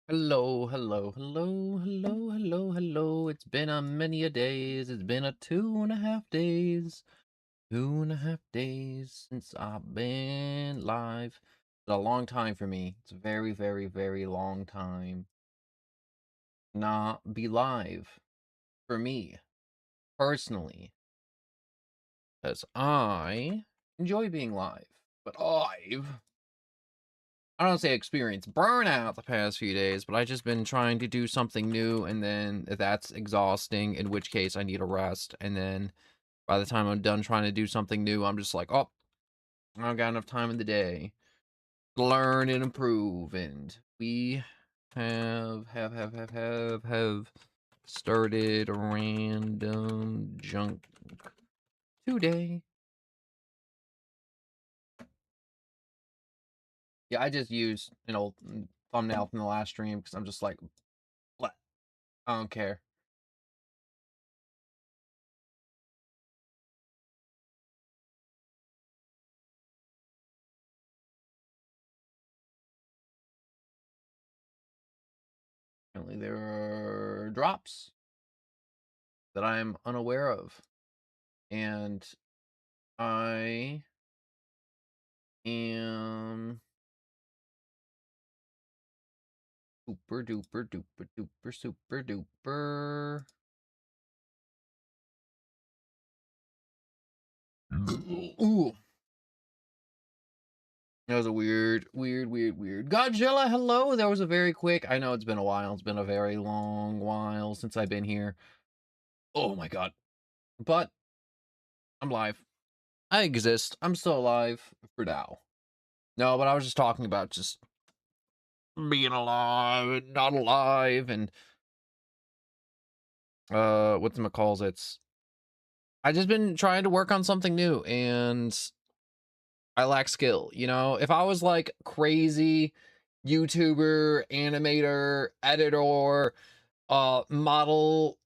Hello, hello, hello, hello, hello, hello. It's been a many a days. It's been a 2.5 days. 2.5 days since I've been live. It's a long time for me. It's a very, very, very long time. Not be live for me personally. Because I enjoy being live. But I don't say experience burnout the past few days, but I just been trying to do something new, and then that's exhausting, in which case I need a rest. And then by the time I'm done trying to do something new, I'm just like, oh, I don't got enough time in the day to learn and improve. And we have started random junk today. Yeah, I just used an old thumbnail from the last stream because I'm just like, what? I don't care. Apparently there are drops that I'm unaware of. And I am super duper duper duper super duper. Ooh. That was a weird. Godzilla, hello. That was a very quick. I know it's been a while. It's been a very long while since I've been here. Oh my god. But I'm live. I exist. I'm still alive for now. No, but I was just talking about just being alive and not alive and what's it calls it's I just been trying to work on something new and I lack skill. If I was like crazy YouTuber, animator, editor, model,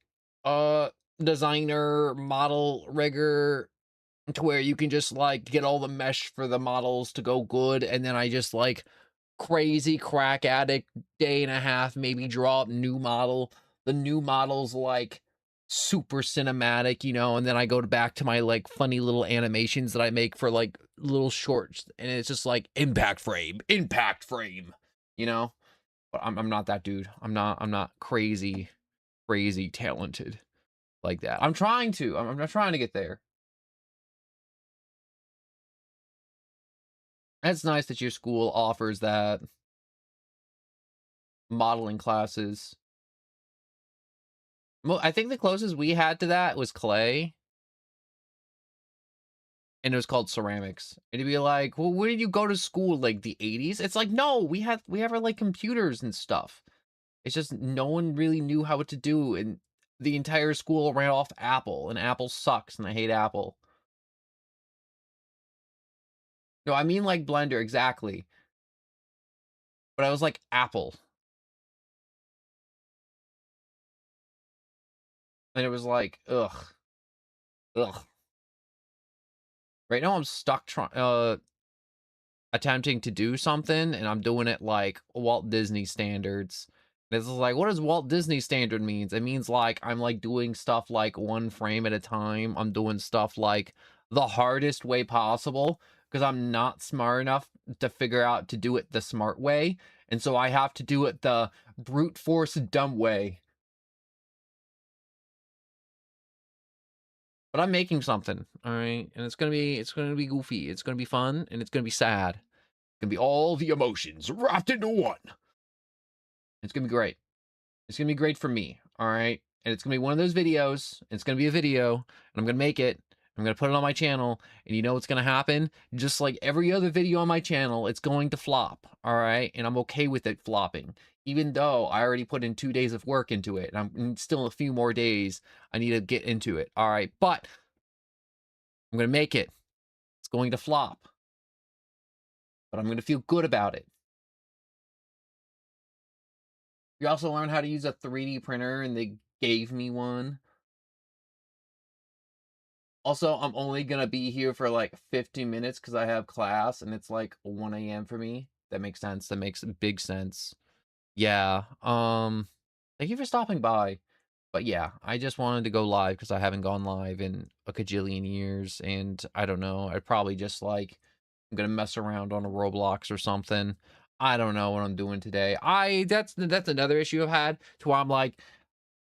uh, designer, model rigger, to where you can just like get all the mesh for the models to go good, and then I just like crazy crack addict day and a half maybe draw up new model. The new model's like super cinematic, and then I go back to my like funny little animations that I make for like little shorts, and it's just like impact frame, you know. But I'm not that dude. I'm not crazy talented like that. I'm trying to. I'm not trying to get there. It's nice that your school offers that modeling classes. Well, I think the closest we had to that was clay, and it was called ceramics. And to be like, well, where did you go to school? Like the 80s? It's like, no, we have our like computers and stuff. It's just no one really knew how to do, and the entire school ran off Apple, and Apple sucks, and I hate Apple. No, I mean like Blender, exactly. But I was like Apple. And it was like, ugh. Ugh. Right now I'm stuck trying attempting to do something, and I'm doing it like Walt Disney standards. This is like, what does Walt Disney standard means? It means like I'm like doing stuff like one frame at a time. I'm doing stuff like the hardest way possible because I'm not smart enough to figure out to do it the smart way. And so I have to do it the brute force dumb way. But I'm making something, all right? And it's gonna be goofy. It's gonna be fun, and it's gonna be sad. It's gonna be all the emotions wrapped into one. It's gonna be great. It's gonna be great for me, all right? And it's gonna be one of those videos. It's gonna be a video, and I'm gonna make it. I'm gonna put it on my channel, and you know what's gonna happen? Just like every other video on my channel, it's going to flop, all right? And I'm okay with it flopping, even though I already put in 2 days of work into it, and I'm still a few more days I need to get into it, all right? But I'm gonna make it. It's going to flop, but I'm gonna feel good about it. We also learned how to use a 3D printer, and they gave me one. Also, I'm only gonna be here for like 15 minutes because I have class and it's like 1 a.m. for me. That makes sense. That makes big sense. Yeah, thank you for stopping by. But yeah, I just wanted to go live because I haven't gone live in a cajillion years, and I don't know, I probably just, like, I'm gonna mess around on a Roblox or something. I don't know what I'm doing today. That's another issue I've had to where I'm like,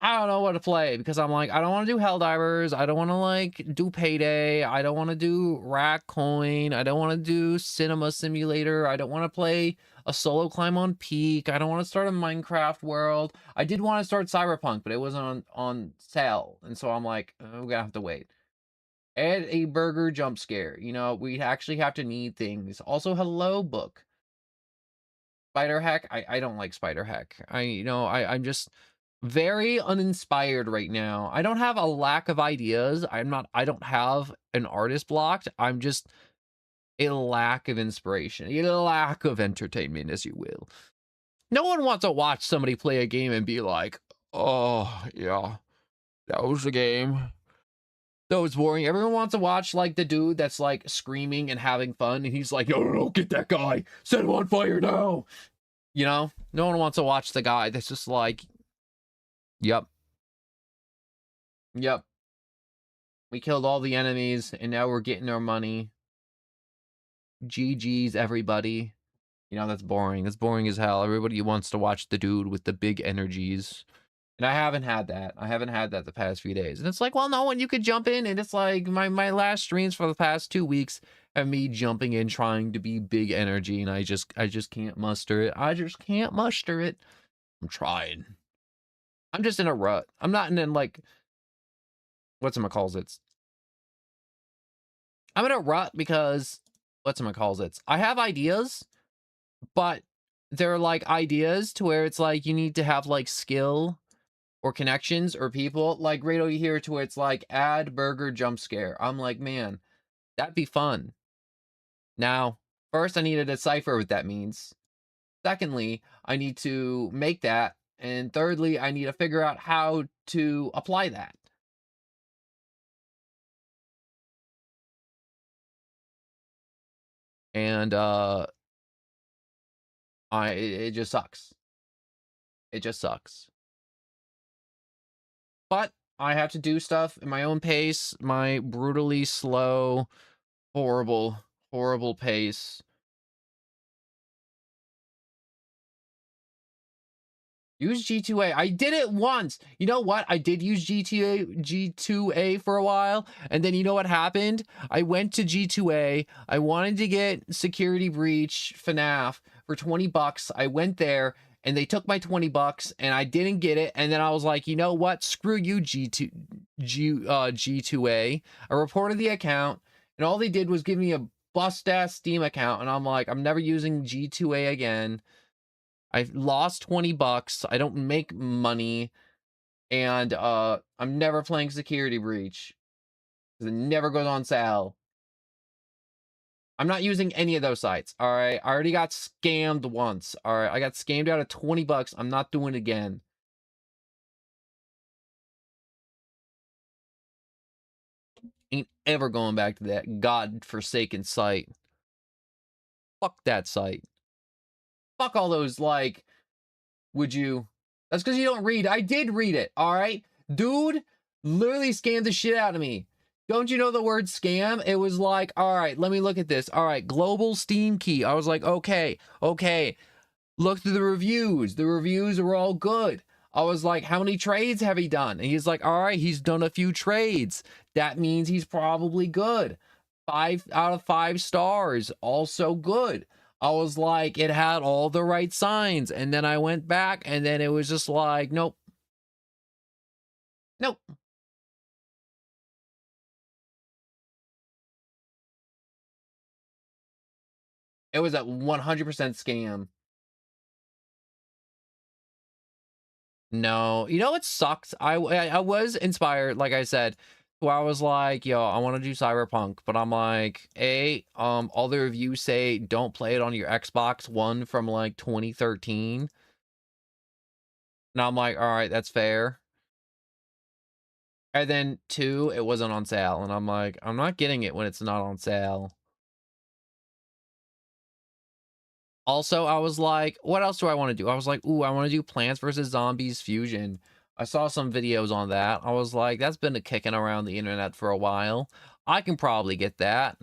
I don't know what to play because I'm like, I don't want to do Helldivers. I don't want to like do Payday. I don't want to do Rack Coin. I don't want to do Cinema Simulator. I don't want to play a solo climb on Peak. I don't want to start a Minecraft world. I did want to start Cyberpunk, but it wasn't on sale, and so I'm like, we're gonna have to wait. Add a burger jump scare. You know, we actually have to need things. Also, hello book. Spider Hack. I don't like Spider Hack. I'm just very uninspired right now. I don't have a lack of ideas. I don't have an artist blocked. I'm just a lack of inspiration, a lack of entertainment, as you will. No one wants to watch somebody play a game and be like, oh, yeah, that was the game. That was boring. Everyone wants to watch like the dude that's like screaming and having fun, and he's like, no, no, no, get that guy, set him on fire now. You know, no one wants to watch the guy that's just like, yep, yep, we killed all the enemies, and now we're getting our money. GG's, everybody. You know, that's boring. That's boring as hell. Everybody wants to watch the dude with the big energies. And I haven't had that. I haven't had that the past few days. And it's like, well, no one, you could jump in. And it's like my last streams for the past 2 weeks have me jumping in trying to be big energy. And I just can't muster it. I just can't muster it. I'm trying. I'm just in a rut. I'm not in like, what's-it-calls-it. I'm in a rut because what's-it-calls-it. I have ideas, but they're like ideas to where it's like you need to have like skill or connections or people like right over here to where it's like add burger jump scare. I'm like, man, that'd be fun. Now, first I need to decipher what that means. Secondly, I need to make that. And thirdly, I need to figure out how to apply that. And it just sucks. It just sucks. But I have to do stuff in my own pace, my brutally slow, horrible, horrible pace. Use G2A. I did it once. You know what? I did use G2A for a while. And then you know what happened? I went to G2A. I wanted to get Security Breach FNAF for 20 bucks. I went there and they took my 20 bucks and I didn't get it. And then I was like, you know what? Screw you, G2A. I reported the account and all they did was give me a bust ass Steam account. And I'm like, I'm never using G2A again. I lost 20 bucks. I don't make money. And I'm never playing Security Breach. Because it never goes on sale. I'm not using any of those sites. Alright. I already got scammed once. Alright. I got scammed out of 20 bucks. I'm not doing it again. Ain't ever going back to that godforsaken site. Fuck that site. Fuck all those, like, would you? That's because you don't read. I did read it, all right? Dude literally scammed the shit out of me. Don't you know the word scam? It was like, all right, let me look at this. All right, global Steam key. I was like, okay. Look through the reviews. The reviews are all good. I was like, how many trades have he done? And he's like, all right, he's done a few trades. That means he's probably good. 5 out of 5 stars. Also good. I was like, it had all the right signs. And then I went back and then it was just like, nope. Nope. It was a 100% scam. No, you know what sucks? I was inspired, like I said, where I was like, yo, I want to do Cyberpunk, but I'm like, all the reviews say don't play it on your Xbox One from like 2013. And I'm like, all right, that's fair. And then 2, it wasn't on sale, and I'm like, I'm not getting it when it's not on sale. Also, I was like, what else do I want to do? I was like, ooh, I want to do Plants vs. Zombies Fusion. I saw some videos on that. I was like, that's been a kicking around the internet for a while. I can probably get that.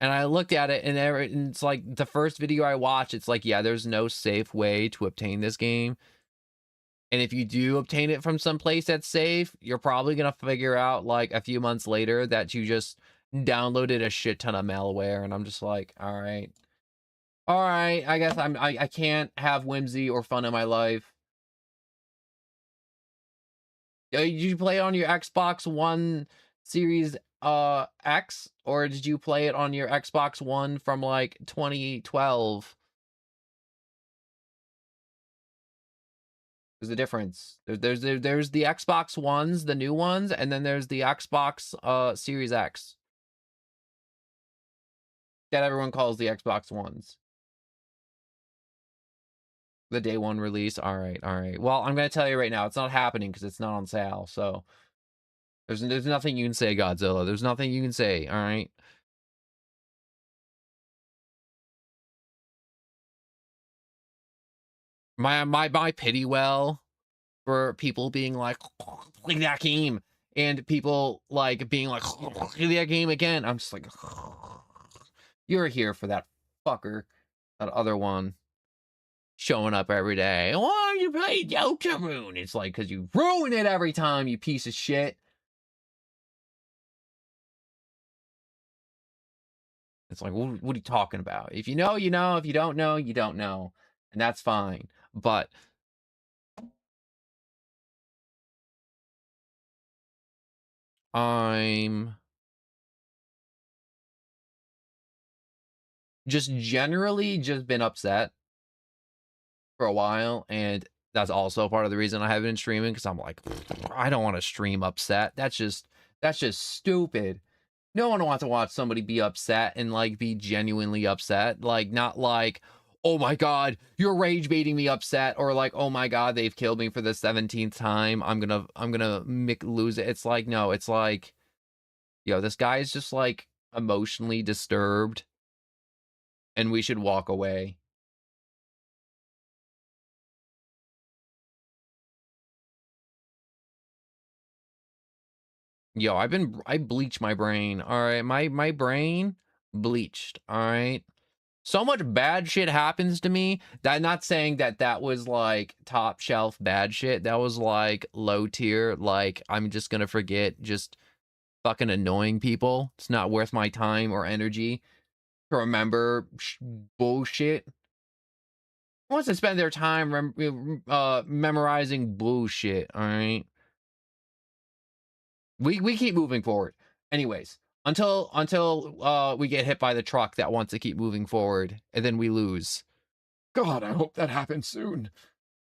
And I looked at it, and and it's like the first video I watched, it's like, yeah, there's no safe way to obtain this game. And if you do obtain it from some place that's safe, you're probably gonna figure out like a few months later that you just downloaded a shit ton of malware. And I'm just like, all right. All right, I guess I can't have whimsy or fun in my life. Did you play it on your Xbox One Series X, or did you play it on your Xbox One from like 2012? There's a difference. There's the Xbox Ones, the new ones, and then there's the Xbox Series X that everyone calls the Xbox Ones. The day one release. All right, all right. Well, I'm gonna tell you right now, it's not happening because it's not on sale. So there's nothing you can say, Godzilla. There's nothing you can say. All right. My pity well for people being like, play that game, and people like being like, play that game again. I'm just like, you're here for that fucker, that other one showing up every day. Why you play Deltarune? It's like, because you ruin it every time, you piece of shit. It's like, what are you talking about? If you know, you know. If you don't know, you don't know. And that's fine. But I'm just generally just been upset for a while, and that's also part of the reason I haven't been streaming, because I'm like, I don't want to stream upset. That's just stupid. No one wants to watch somebody be upset and like be genuinely upset. Like, not like, oh my god, you're rage baiting me upset, or like, oh my god, they've killed me for the 17th time. I'm gonna lose it. It's like, no, it's like, yo, this guy is just like emotionally disturbed, and we should walk away. Yo, I bleached my brain. All right, my brain bleached. All right. So much bad shit happens to me that, I'm not saying that that was like top shelf bad shit. That was like low tier. Like, I'm just gonna forget just fucking annoying people. It's not worth my time or energy to remember bullshit. Who wants to spend their time memorizing bullshit? All right. We keep moving forward. Anyways, until we get hit by the truck that wants to keep moving forward, and then we lose. God, I hope that happens soon.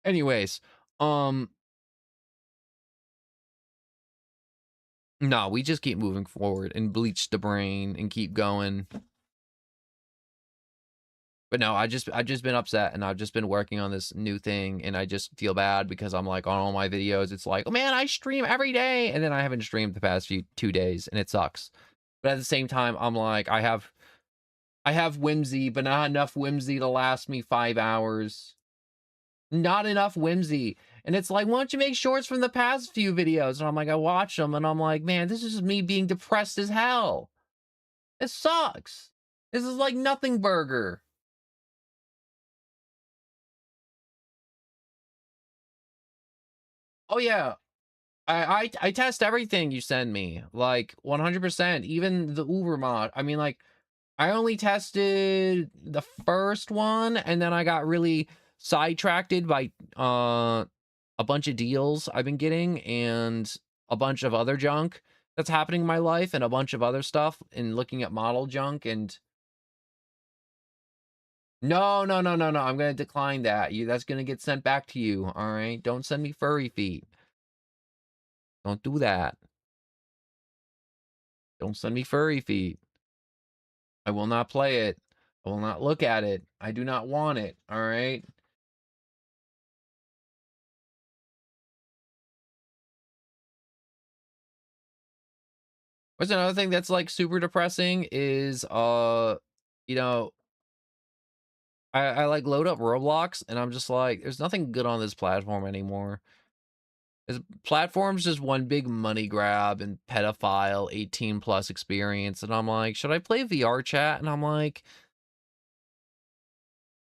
Anyways, um, no, we just keep moving forward and bleach the brain and keep going. But no, I just been upset, and I've just been working on this new thing, and I just feel bad because I'm like, on all my videos, it's like, oh man, I stream every day, and then I haven't streamed the past 2 days, and it sucks. But at the same time, I'm like, I have whimsy, but not enough whimsy to last me 5 hours. Not enough whimsy. And it's like, why don't you make shorts from the past few videos? And I'm like, I watch them, and I'm like, man, this is just me being depressed as hell. It sucks. This is like nothing burger. Oh yeah. I test everything you send me. Like 100%. Even the Uber mod. I mean, like, I only tested the first one, and then I got really sidetracked by a bunch of deals I've been getting, and a bunch of other junk that's happening in my life, and a bunch of other stuff, and looking at model junk. And no, no, no, no, no, I'm gonna decline that. That's gonna get sent back to you. All right, don't send me furry feet. Don't do that. Don't send me furry feet. I will not play it. I will not look at it. I do not want it. All right. What's another thing that's like super depressing is you know, I like load up Roblox and I'm just like, there's nothing good on this platform anymore. This platform's just one big money grab and pedophile 18 plus experience. And I'm like, should I play VR chat? And I'm like,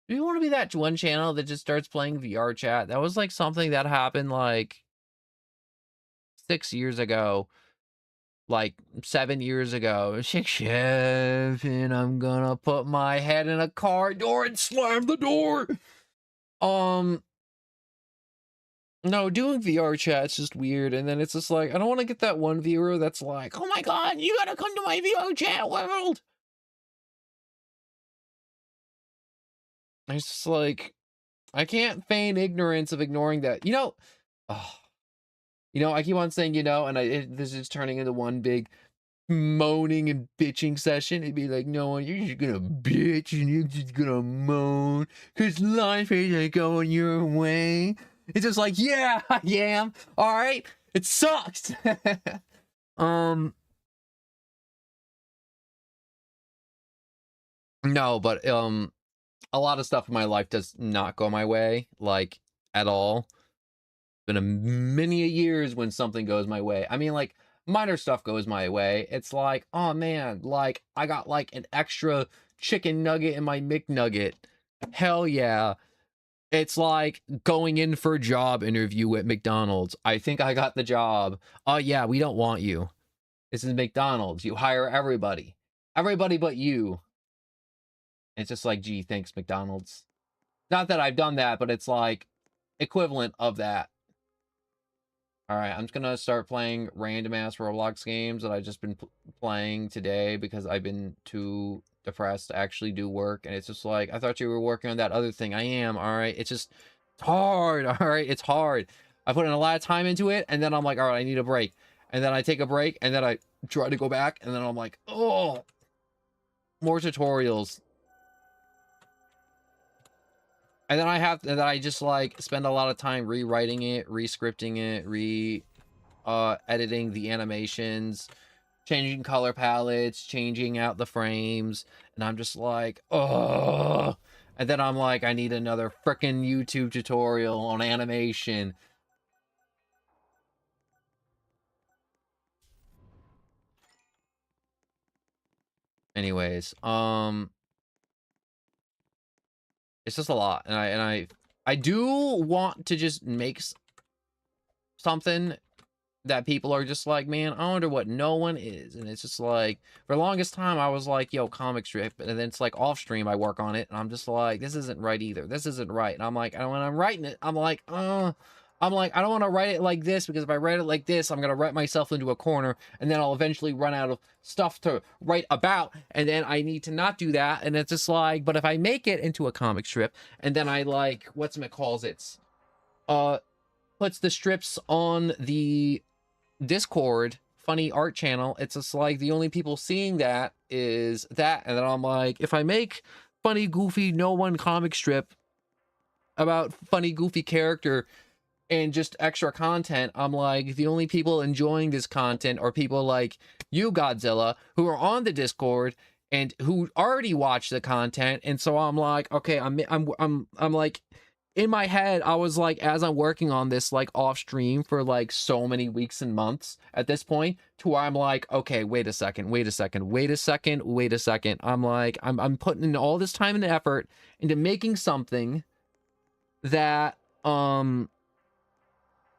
do you want to be that one channel that just starts playing VR chat? That was like something that happened like 6 years ago, like 7 years ago. 6, 7, I'm gonna put my head in a car door and slam the door. No, doing VR chat's just weird, and then it's just like, I don't want to get that one viewer that's like, oh my god, you gotta come to my VR chat world. It's just like, I can't feign ignorance of ignoring that. Oh, I keep on saying, this is turning into one big moaning and bitching session. It'd be like, no, you're just gonna bitch and you're just gonna moan because life ain't going your way. It's just like, yeah, I am. All right, it sucks. No, but a lot of stuff in my life does not go my way, like at all. Been many a years when something goes my way. I mean, like minor stuff goes my way. It's like, oh man, like I got like an extra chicken nugget in my McNugget. Hell yeah. It's like going in for a job interview at McDonald's. I think I got the job. Oh yeah, we don't want you. This is McDonald's. You hire everybody. Everybody but you. It's just like, gee, thanks, McDonald's. Not that I've done that, but it's like equivalent of that. All right, I'm just gonna start playing random ass Roblox games that I've just been playing today because I've been too depressed to actually do work. And it's just like, I thought you were working on that other thing. I am. All right, it's just hard. All right, it's hard. I put in a lot of time into it, and then I'm like, all right, I need a break. And then I take a break, and then I try to go back, and then I'm like, oh, more tutorials. And then I just like spend a lot of time rewriting it, re-scripting it, editing the animations, changing color palettes, changing out the frames, and I'm just like, oh. And then I'm like, I need another freaking YouTube tutorial on animation. Anyways, it's just a lot, and I do want to just make something that people are just like, man, I wonder what no one is. And it's just like, for the longest time, I was like, yo, comic strip. And then it's like off stream, I work on it. And I'm just like, this isn't right either. This isn't right. And I'm like, and when I'm writing it, I'm like, I don't want to write it like this, because if I write it like this, I'm going to write myself into a corner. And then I'll eventually run out of stuff to write about. And then I need to not do that. And it's just like, but if I make it into a comic strip, and then I like, puts the strips on the Discord funny art channel, it's just like the only people seeing that is that. And then I'm like, if I make funny goofy no one comic strip about funny goofy character and just extra content, I'm like, the only people enjoying this content are people like you, Godzilla, who are on the Discord and who already watch the content. And so I'm like, okay, I'm like, in my head, I was like, as I'm working on this, like off stream for like so many weeks and months at this point, to where I'm like, okay, wait a second. I'm like, I'm putting in all this time and effort into making something that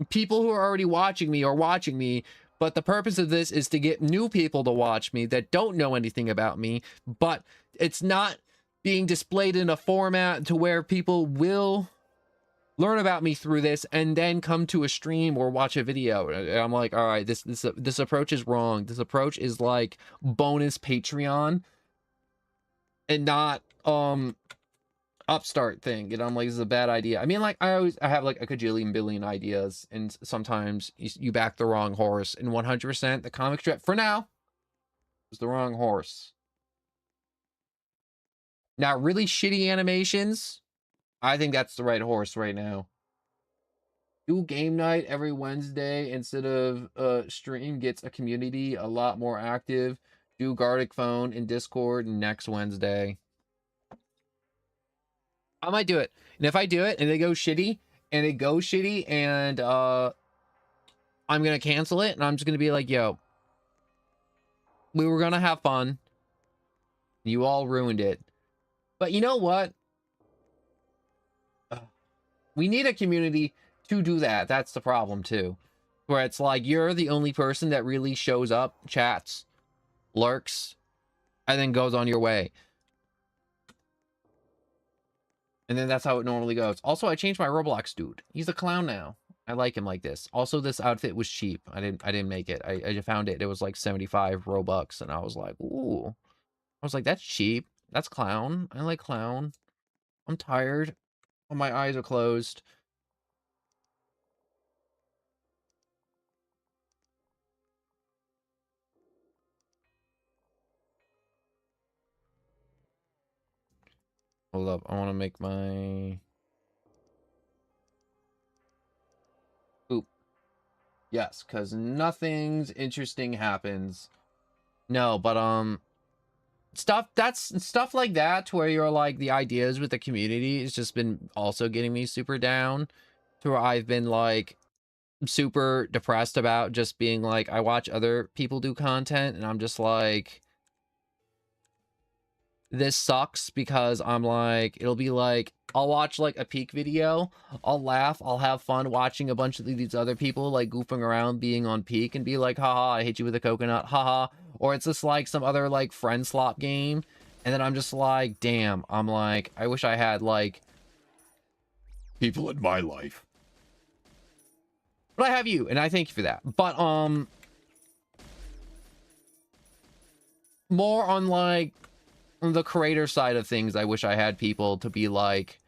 people who are already watching me are watching me. But the purpose of this is to get new people to watch me that don't know anything about me, but it's not being displayed in a format to where people will learn about me through this and then come to a stream or watch a video. I'm like, all right, this approach is wrong. This approach is like bonus Patreon and not upstart thing. And I'm like, this is a bad idea. I mean, like, I have like a kajillion billion ideas, and sometimes you back the wrong horse. And 100% the comic strip for now is the wrong horse. Now, really shitty animations, I think that's the right horse right now. Do game night every Wednesday instead of stream, gets a community a lot more active. Do Gardic phone in Discord next Wednesday. I might do it. And if I do it and it goes shitty and I'm gonna cancel it and I'm just gonna be like, yo, we were gonna have fun. You all ruined it. But you know what? We need a community to do that. That's the problem too. Where it's like you're the only person that really shows up, chats, lurks, and then goes on your way. And then that's how it normally goes. Also, I changed my Roblox dude. He's a clown now. I like him like this. Also, this outfit was cheap. I didn't make it. I just found it. It was like 75 Robux, and I was like, ooh. I was like, that's cheap. That's clown. I like clown. I'm tired. Oh, my eyes are closed. Hold up. I want to make my... Oop. Yes, because nothing's interesting happens. No, but, stuff like that to where you're like the ideas with the community has just been also getting me super down to where I've been like super depressed about just being like, I watch other people do content and I'm just like, this sucks, because I'm like, it'll be like, I'll watch like a peak video, I'll laugh, I'll have fun watching a bunch of these other people like goofing around being on peak and be like, haha, I hit you with a coconut, haha. Or it's just like some other like friend slot game, and then I'm just like, damn, I'm like, I wish I had like people in my life. But I have you, and I thank you for that. But more on like the creator side of things, I wish I had people to be like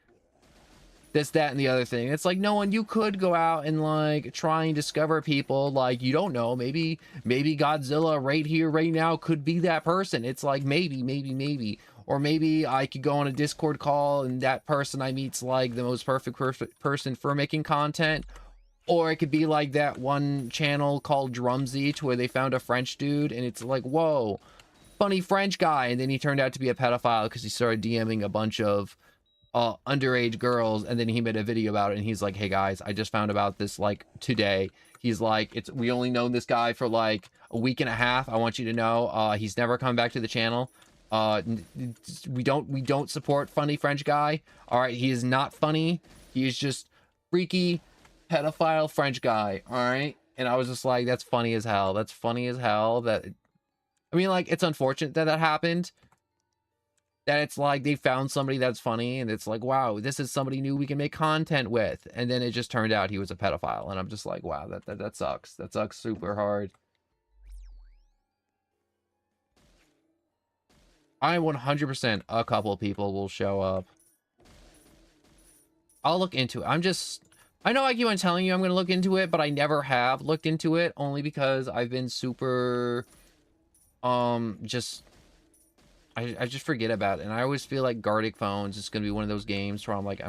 this, that, and the other thing. It's like, no one, you could go out and like try and discover people. Like, you don't know, maybe Godzilla right here right now could be that person. It's like maybe, or maybe I could go on a Discord call and that person I meet's like the most perfect person for making content. Or it could be like that one channel called Drumsy, to where they found a French dude and it's like, whoa, funny French guy, and then he turned out to be a pedophile because he started DMing a bunch of underage girls, and then he made a video about it, and he's like, hey guys, I just found about this like today. He's like, we only known this guy for like a week and a half. I want you to know he's never come back to the channel. We don't support funny French guy. All right, he is not funny. He is just freaky pedophile French guy. All right. And I was just like, that's funny as hell. That's funny as hell. That, I mean, like, it's unfortunate that that happened. That it's like they found somebody that's funny, and it's like, wow, this is somebody new we can make content with. And then it just turned out he was a pedophile, and I'm just like, wow, that sucks. That sucks super hard. I 100% a couple of people will show up. I'll look into it. I know I keep on telling you I'm going to look into it, but I never have looked into it, only because I've been super, just, I just forget about it. And I always feel like Gartic Phones is going to be one of those games where I'm like,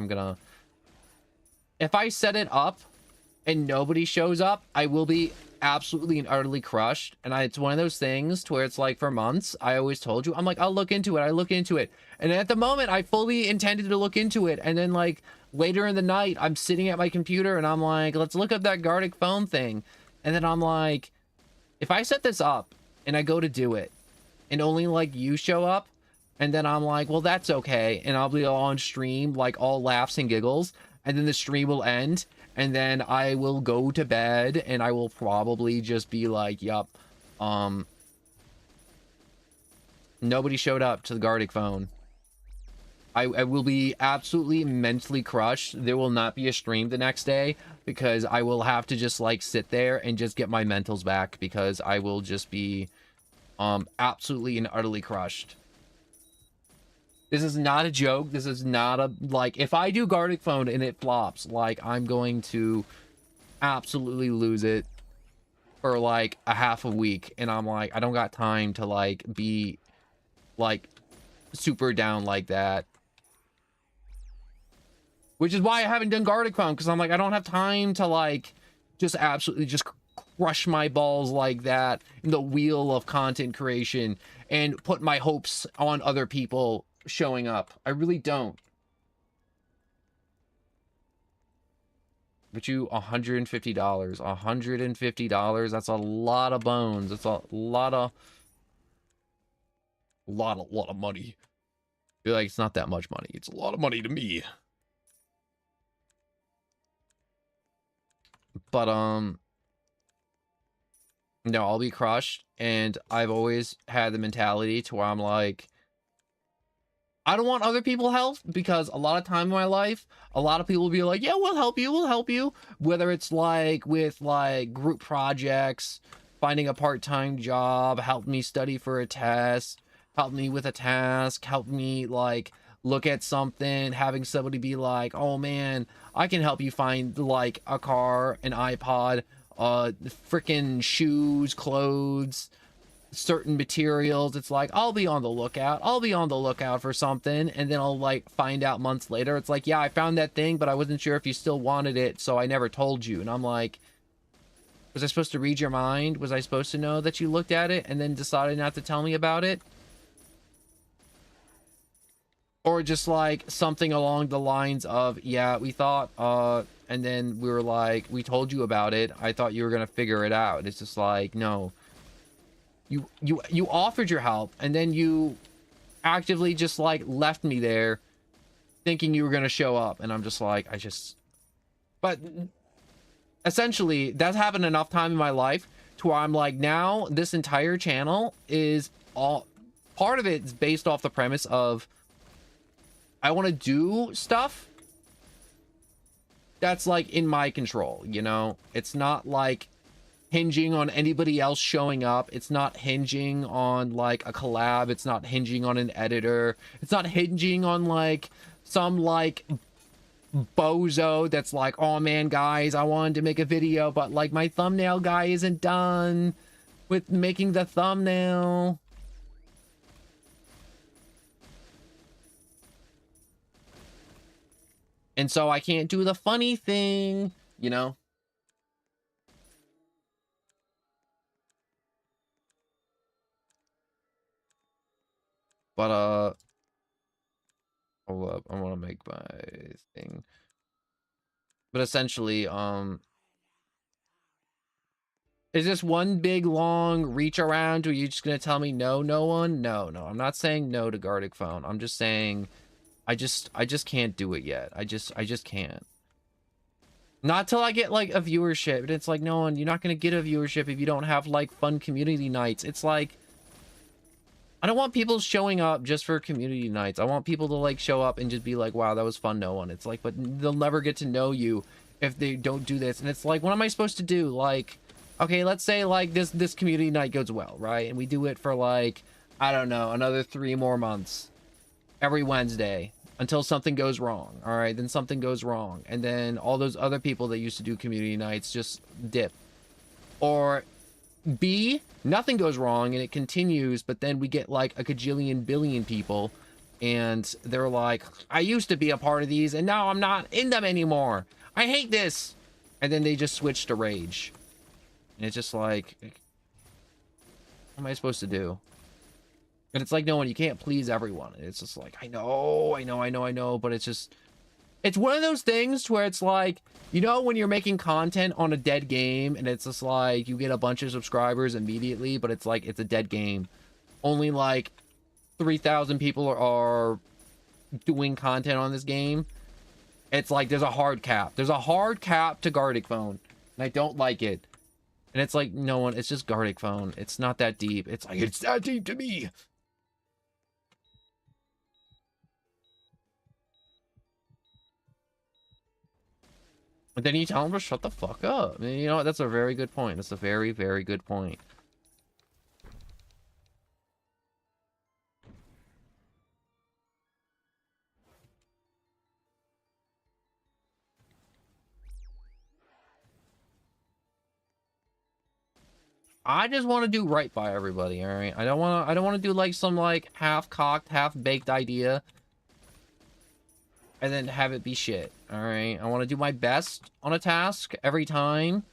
if I set it up and nobody shows up, I will be absolutely and utterly crushed. And it's one of those things to where it's like, for months, I always told you, I'm like, I'll look into it. I look into it. And at the moment, I fully intended to look into it. And then like later in the night, I'm sitting at my computer and I'm like, let's look up that Gartic Phone thing. And then I'm like, if I set this up and I go to do it and only like you show up, and then I'm like, well, that's okay. And I'll be on stream, like all laughs and giggles. And then the stream will end. And then I will go to bed and I will probably just be like, yup, nobody showed up to the Gartic Phone. I will be absolutely mentally crushed. There will not be a stream the next day because I will have to just like sit there and just get my mentals back, because I will just be absolutely and utterly crushed. This is not a joke. This is not a, like, if I do Gartic Phone and it flops, like, I'm going to absolutely lose it for, like, a half a week. And I'm like, I don't got time to, like, be, like, super down like that. Which is why I haven't done Gartic Phone, because I'm like, I don't have time to, like, just absolutely just crush my balls like that in the wheel of content creation and put my hopes on other people showing up. I really don't. Bet you $150. $150. That's a lot of bones. That's a lot of money. I feel like it's not that much money. It's a lot of money to me. But no, I'll be crushed. And I've always had the mentality to where I'm like, I don't want other people help, because a lot of time in my life, a lot of people will be like, yeah, we'll help you. Whether it's like with like group projects, finding a part-time job, help me study for a test, help me with a task, help me like look at something, having somebody be like, oh man, I can help you find like a car, an iPod, freaking shoes, clothes, certain materials. It's like, I'll be on the lookout for something, and then I'll like find out months later, it's like, yeah, I found that thing, but I wasn't sure if you still wanted it, so I never told you. And I'm like, was I supposed to read your mind? Was I supposed to know that you looked at it and then decided not to tell me about it? Or just like something along the lines of, yeah, we thought, and then we were like, we told you about it, I thought you were gonna figure it out. It's just like, no, you offered your help, and then you actively just like left me there thinking you were going to show up. And I'm just like, but essentially that's happened enough time in my life to where I'm like, now this entire channel is all, part of it is based off the premise of I want to do stuff that's like in my control, you know? It's not like hinging on anybody else showing up. It's not hinging on like a collab. It's not hinging on an editor. It's not hinging on like some like bozo that's like, oh man, guys, I wanted to make a video, but like my thumbnail guy isn't done with making the thumbnail. And so I can't do the funny thing, you know? But hold up, I want to make my thing. But essentially, is this one big long reach around? Or are you just gonna tell me no, no one? No, I'm not saying no to Gartic Phone. I'm just saying I just can't do it yet. I just can't. Not till I get like a viewership. And it's like, no one, you're not gonna get a viewership if you don't have like fun community nights. It's like, I don't want people showing up just for community nights. I want people to like show up and just be like, wow, that was fun. No one. It's like, but they'll never get to know you if they don't do this. And it's like, what am I supposed to do? Like, okay, let's say like this community night goes well, right? And we do it for like, I don't know, another 3 more months every Wednesday until something goes wrong. All right, then something goes wrong. And then all those other people that used to do community nights just dip. Or B, nothing goes wrong and it continues, but then we get like a gajillion billion people and they're like, I used to be a part of these and now I'm not in them anymore. I hate this. And then they just switch to rage. And it's just like, what am I supposed to do? And it's like, no one, you can't please everyone. And it's just like, I know, but it's just, it's one of those things where it's like, you know, when you're making content on a dead game and it's just like you get a bunch of subscribers immediately, but it's like it's a dead game. Only like 3,000 people are doing content on this game. It's like there's a hard cap. There's a hard cap to Gartic Phone, and I don't like it. And it's like, no one, it's just Gartic Phone. It's not that deep. It's like, it's that deep to me. But then you tell them to shut the fuck up. I mean, you know what? That's a very good point. That's a very, very good point. I just want to do right by everybody, all right? I don't want to do like some like half-cocked, half-baked idea and then have it be shit, all right? I want to do my best on a task every time,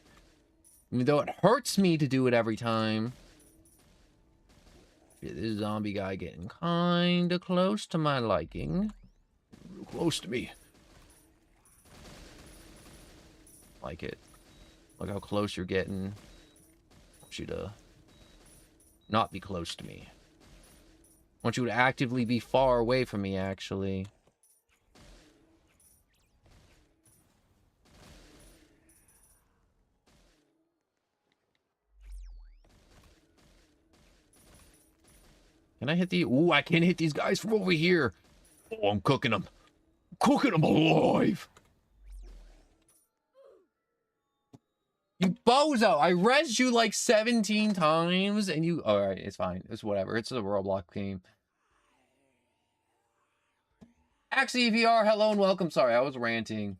even though it hurts me to do it every time. This zombie guy getting kind of close to my liking. Real close to me. like it. Look how close you're getting. I want you to not be close to me. I want you to actively be far away from me, actually. Can I hit the... Ooh, I can't hit these guys from over here. Oh, I'm cooking them. Cooking them alive. You bozo! I rezzed you like 17 times, and you... Alright, it's fine. It's whatever. It's a Roblox game. Axie VR, hello and welcome. Sorry, I was ranting.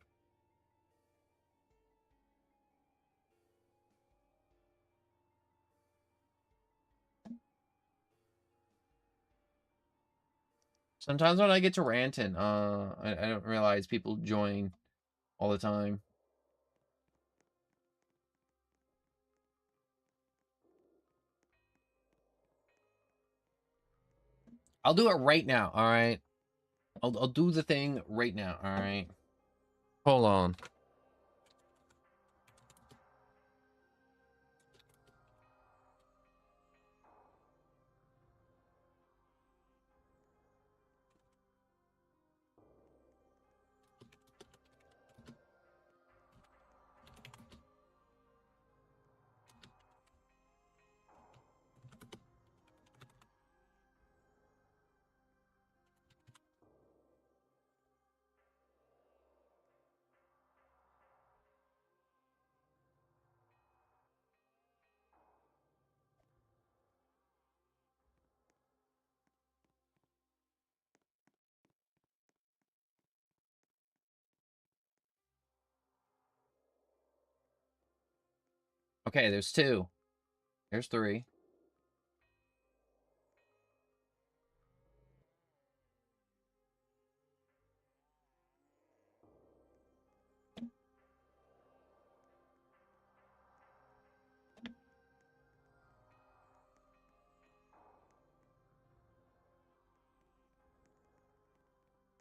Sometimes when I get to ranting, I don't realize people join all the time. I'll do it right now, alright? I'll do the thing right now, alright? Hold on. Okay, there's 2. There's 3.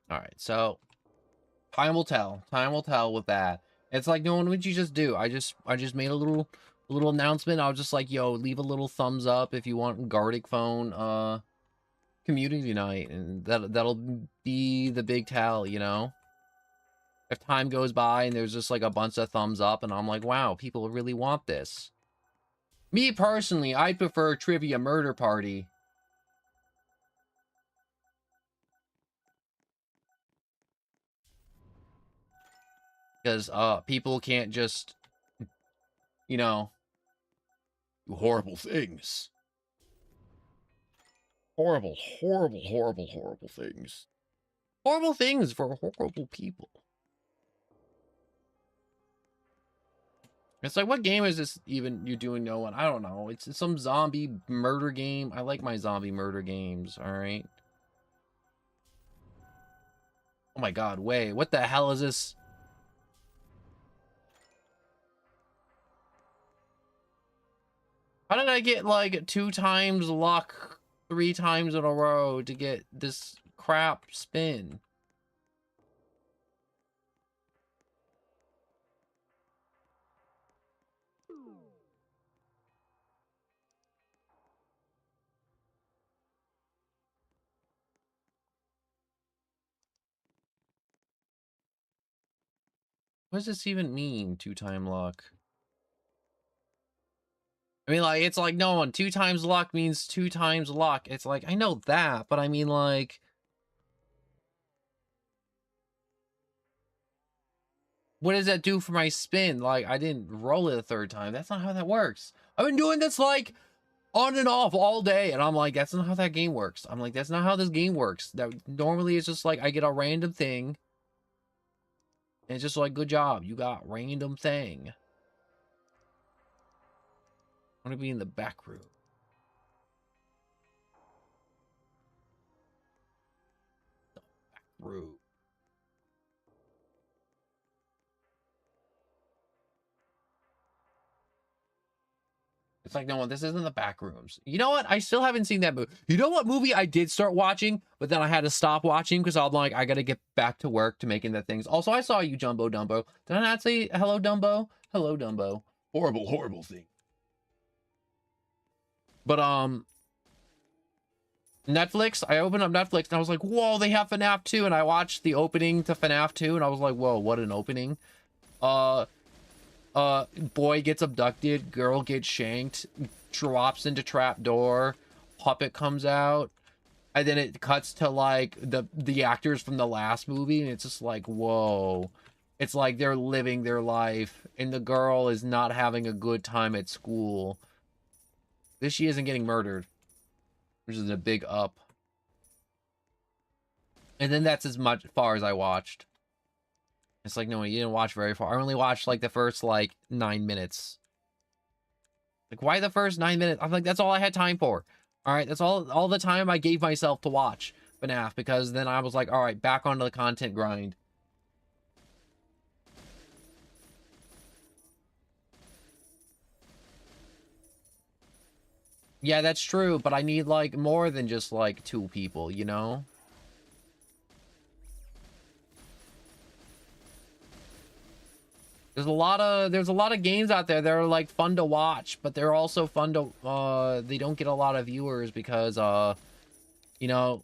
Alright, so... Time will tell. Time will tell with that. It's like, no one would you just do? I just made a little announcement. I was just like, yo, leave a little thumbs up if you want Gartic Phone, community night, and that'll be the big tell, you know? If time goes by and there's just like a bunch of thumbs up and I'm like, wow, people really want this. Me personally, I prefer Trivia Murder Party. Because people can't just, you know, do horrible things. Horrible, horrible, horrible, horrible things. Horrible things for horrible people. It's like, what game is this even you doing? No one. I don't know. It's some zombie murder game. I like my zombie murder games, alright? Oh my god, wait. What the hell is this? How did I get, like, 2 times luck 3 times in a row to get this crap spin? What does this even mean, 2-time luck? I mean, like, it's like, no, 2 times luck means 2 times luck. It's like, I know that, but I mean, like... What does that do for my spin? Like, I didn't roll it a 3rd time. That's not how that works. I've been doing this, like, on and off all day, and I'm like, that's not how that game works. I'm like, that's not how this game works. That normally it's just like, I get a random thing, and it's just like, good job, you got random thing. I want to be in the back room. The back room. It's like, no, this isn't the back rooms. You know what? I still haven't seen that movie. You know what movie I did start watching, but then I had to stop watching because I'm like, I gotta get back to work to making the things. Also, I saw you, Jumbo Dumbo. Did I not say hello, Dumbo? Hello, Dumbo. Horrible, horrible thing. But Netflix, I opened up Netflix and I was like, whoa, they have FNAF 2. And I watched the opening to FNAF 2 and I was like, whoa, what an opening. Boy gets abducted, girl gets shanked, drops into trapdoor, puppet comes out, and then it cuts to like the actors from the last movie, and it's just like, whoa. It's like they're living their life, and the girl is not having a good time at school. This she isn't getting murdered, which is a big up. And then that's as much far as I watched. It's like, no, you didn't watch very far. I only watched like the first like 9 minutes. Like, why the first 9 minutes? I'm like, that's all I had time for. All right, that's all the time I gave myself to watch FNAF, because then I was like, all right, back onto the content grind. Yeah, that's true, but I need like more than just like 2 people, you know? There's a lot of games out there that are like fun to watch, but they're also fun to they don't get a lot of viewers because you know,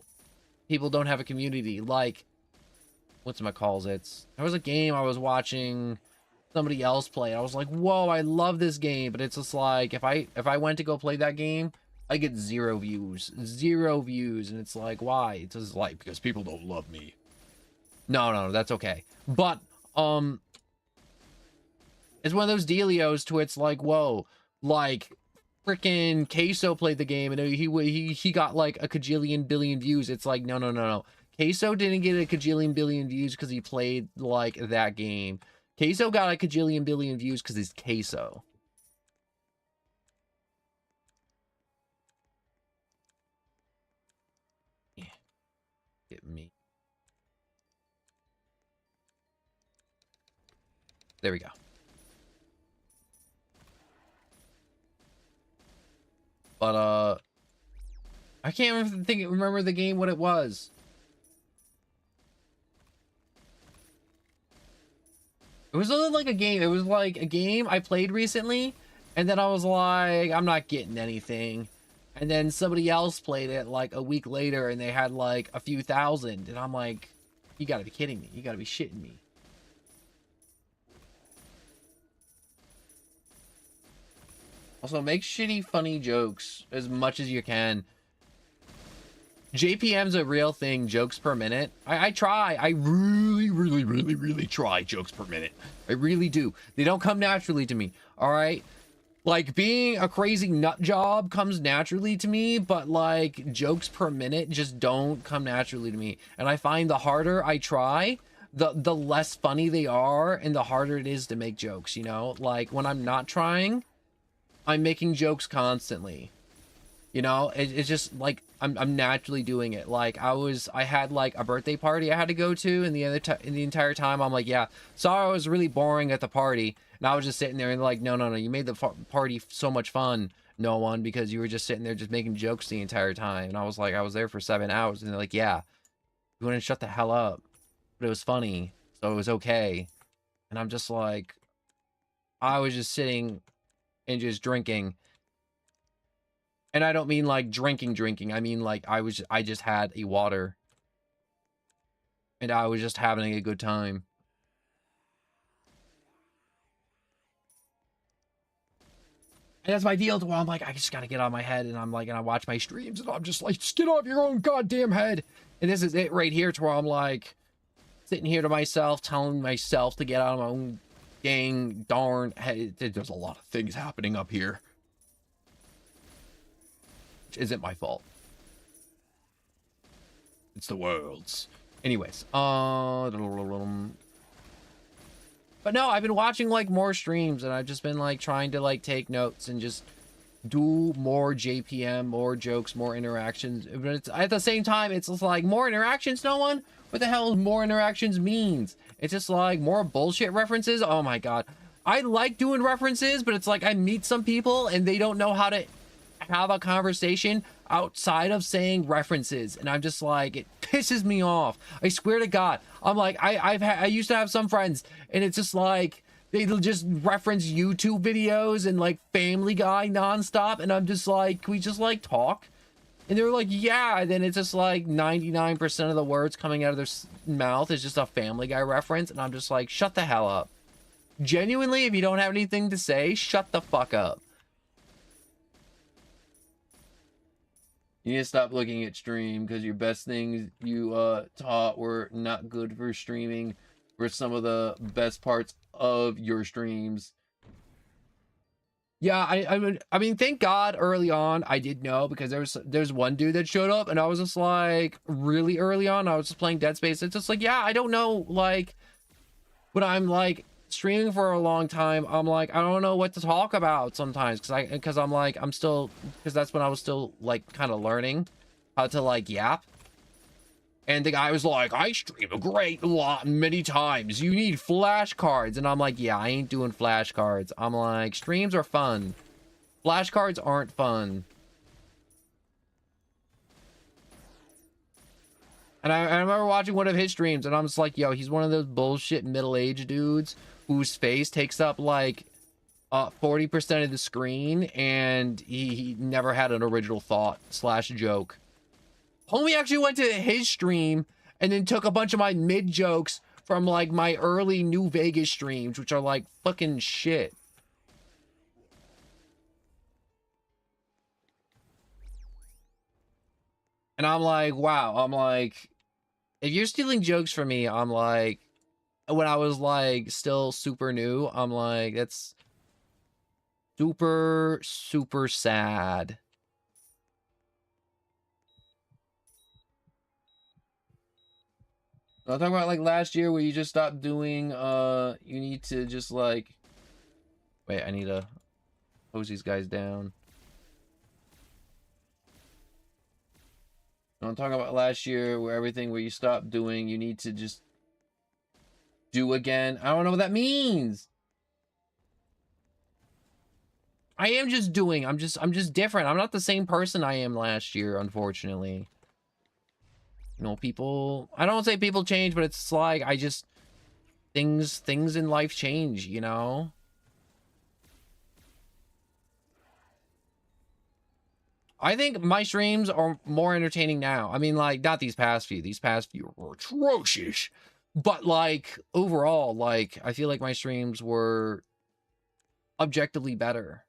people don't have a community. Like, whatchamacalls, there was a game I was watching somebody else play. I was like, whoa, I love this game, but it's just like if I went to go play that game, I get 0 views. 0 views, and it's like, why? It's just like, because people don't love me. No, that's okay. But it's one of those dealios to it's like, whoa, like freaking Queso played the game and he got like a kajillion billion views. It's like, no. Queso didn't get a kajillion billion views because he played like that game. Queso got a kajillion billion views because he's Queso. Yeah. Get me. There we go. But I can't remember the game, what it was. It was like a game. It was like a game I played recently, and then I was like, I'm not getting anything. And then somebody else played it like a week later, and they had like a few thousand, and I'm like, you gotta be kidding me. You gotta be shitting me. Also, make shitty, funny jokes as much as you can. JPM's a real thing, jokes per minute. I try. I really try jokes per minute. I really do. They don't come naturally to me, all right? Like, being a crazy nut job comes naturally to me, but, like, jokes per minute just don't come naturally to me. And I find the harder I try, the less funny they are, and the harder it is to make jokes, you know? Like, when I'm not trying, I'm making jokes constantly. You know, it's just like I'm naturally doing it. Like I had like a birthday party I had to go to, and the entire time I'm like, yeah, sorry, I was really boring at the party, and I was just sitting there and like, no, you made the party so much fun, no one, because you were just sitting there just making jokes the entire time. And I was like, I was there for 7 hours, and they're like, yeah, you wouldn't shut the hell up, but it was funny, so it was okay. And I'm just like, I was just sitting and just drinking. And I don't mean like drinking. I mean like I just had a water. And I was just having a good time. And that's my deal to where I'm like, I just gotta get on my head, and I'm like, and I watch my streams and I'm just like, just get off your own goddamn head. And this is it right here to where I'm like sitting here to myself, telling myself to get out of my own dang darn head. There's a lot of things happening up here. Isn't my fault. It's the world's. Anyways, but no, I've been watching like more streams, and I've just been like trying to like take notes and just do more JPM, more jokes, more interactions. But it's at the same time, it's just like more interactions. No one, what the hell more interactions means? It's just like more bullshit references. Oh my god. I like doing references, but it's like I meet some people and they don't know how to have a conversation outside of saying references, and I'm just like, it pisses me off. I swear to God, I'm like, I used to have some friends, and it's just like they'll just reference YouTube videos and like Family Guy nonstop, and I'm just like, can we just like talk? And they were like, yeah. And then it's just like 99% of the words coming out of their mouth is just a Family Guy reference, and I'm just like, shut the hell up. Genuinely, if you don't have anything to say, shut the fuck up. You need to stop looking at stream because your best things you taught were not good for streaming. Were some of the best parts of your streams. Yeah, I mean, thank God early on I did know, because there's one dude that showed up and I was just like, really early on, I was just playing Dead Space. It's just like, yeah, I don't know, like, but I'm like streaming for a long time, I'm like, I don't know what to talk about sometimes, because I'm like, because that's when I was still like kind of learning how to like yap. And the guy was like, I stream a great lot many times, you need flashcards. And I'm like, yeah, I ain't doing flashcards. I'm like, streams are fun, flashcards aren't fun. And I remember watching one of his streams and I'm just like, yo, he's one of those bullshit middle-aged dudes whose face takes up like 40% of the screen, and he never had an original thought slash joke. Homie actually went to his stream and then took a bunch of my mid jokes from like my early New Vegas streams, which are like fucking shit. And I'm like, wow, I'm like, if you're stealing jokes from me, I'm like, when I was like still super new, I'm like, that's super, super sad. I'm talking about like last year where you just stopped doing, you need to just like, wait, I need to close these guys down. I'm talking about last year where everything where you stopped doing, you need to just do again. I don't know what that means. I am just doing, I'm just different. I'm not the same person I am last year, unfortunately. You know, people, I don't say people change, but it's like, I just, things in life change, you know? I think my streams are more entertaining now. I mean, like, not these past few were atrocious, but like, overall, like, I feel like my streams were objectively better.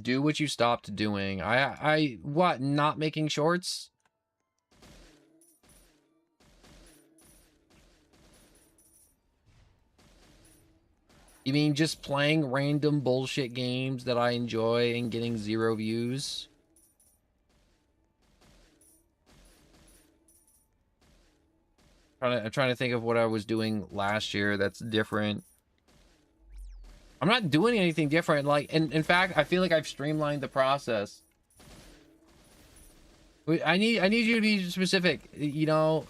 Do what you stopped doing. What, not making shorts? You mean just playing random bullshit games that I enjoy and getting 0 views? I'm trying to think of what I was doing last year that's different. I'm not doing anything different. Like, in fact, I feel like I've streamlined the process. I need you to be specific, you know.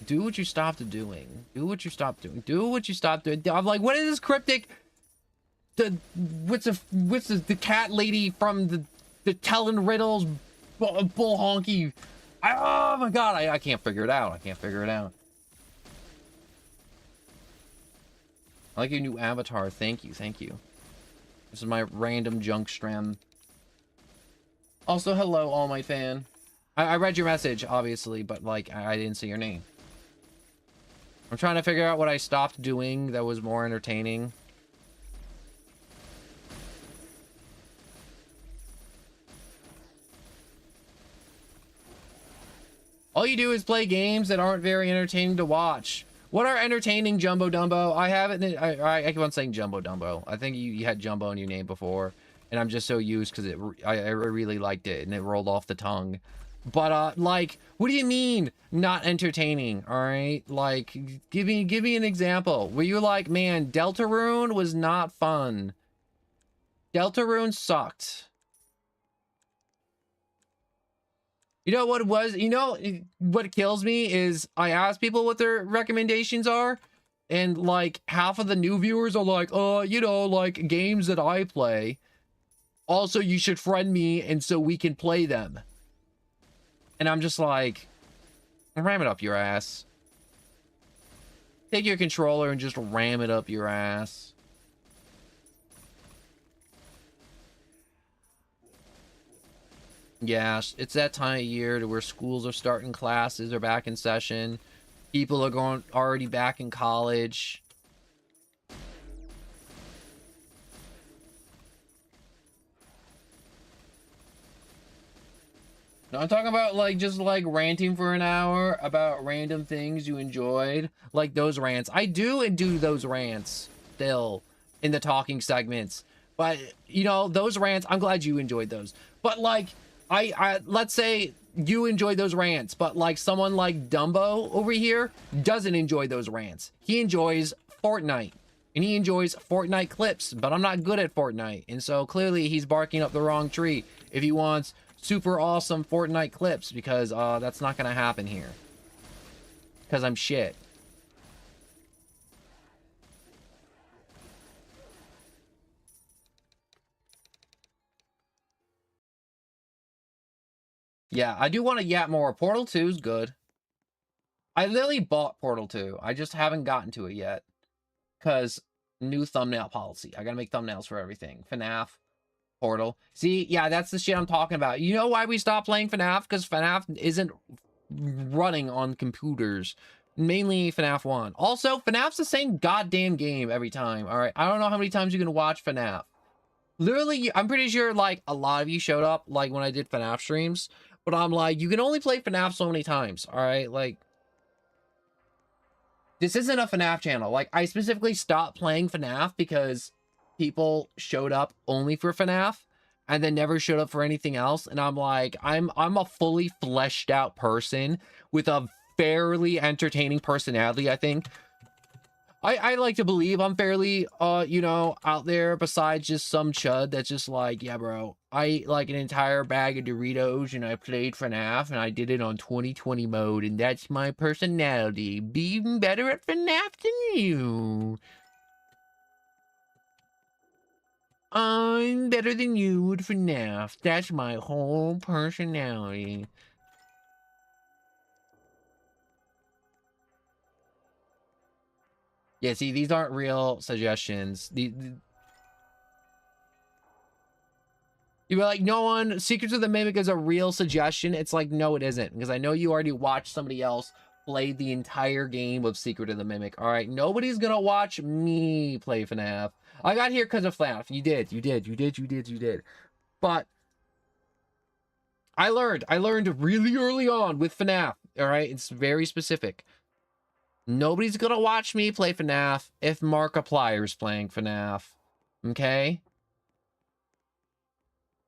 Do what you stopped doing. Do what you stopped doing. Do what you stopped doing. I'm like, what is this cryptic? What's the cat lady from the telling riddles bull honky? Oh my god, I can't figure it out. I can't figure it out. I like your new avatar. Thank you, thank you. This is my random junk strand. Also, hello, All Might fan. I read your message, obviously, but like I didn't see your name. I'm trying to figure out what I stopped doing that was more entertaining. All you do is play games that aren't very entertaining to watch. What are entertaining, Jumbo Dumbo? I haven't. I keep on saying Jumbo Dumbo. I think you had Jumbo in your name before, and I'm just so used because I really liked it and it rolled off the tongue. But like, what do you mean not entertaining? All right, like, give me an example where you're like, man, Deltarune was not fun. Deltarune sucked. You know what it was? You know what kills me is I ask people what their recommendations are, and like half of the new viewers are like, you know, like games that I play. Also, you should friend me and so we can play them. And I'm just like, ram it up your ass. Take your controller and just ram it up your ass. Yeah, it's that time of year to where schools are starting, classes are back in session. People are already back in college. No, I'm talking about like just like ranting for an hour about random things you enjoyed. Like those rants. I do those rants still in the talking segments. But you know, those rants, I'm glad you enjoyed those. But like I let's say you enjoyed those rants, but like someone like Dumbo over here doesn't enjoy those rants. He enjoys Fortnite. And he enjoys Fortnite clips, but I'm not good at Fortnite. And so clearly he's barking up the wrong tree if he wants super awesome Fortnite clips, because that's not gonna happen here. Because I'm shit. Yeah, I do want to yap more. Portal 2 is good. I literally bought Portal 2. I just haven't gotten to it yet. Because new thumbnail policy. I gotta make thumbnails for everything. FNAF, Portal. See, yeah, that's the shit I'm talking about. You know why we stopped playing FNAF? Because FNAF isn't running on computers. Mainly FNAF 1. Also, FNAF's the same goddamn game every time. All right, I don't know how many times you're gonna watch FNAF. Literally, I'm pretty sure like a lot of you showed up like when I did FNAF streams, but I'm like, you can only play FNAF so many times. All right, like this isn't a FNAF channel. Like I specifically stopped playing FNAF because people showed up only for FNAF and then never showed up for anything else. And I'm like, I'm a fully fleshed out person with a fairly entertaining personality, I think. I like to believe I'm fairly, you know, out there besides just some chud that's just like, yeah, bro, I ate like an entire bag of Doritos and I played FNAF and I did it on 2020 mode and that's my personality. Be even better at FNAF than you. I'm better than you at FNAF. That's my whole personality. Yeah, see, these aren't real suggestions. You were like, no one, Secrets of the Mimic is a real suggestion. It's like, no, it isn't. Because I know you already watched somebody else play the entire game of Secret of the Mimic. All right, nobody's going to watch me play FNAF. I got here because of FNAF. You did. But I learned really early on with FNAF. All right, it's very specific. Nobody's going to watch me play FNAF if Markiplier's playing FNAF. Okay?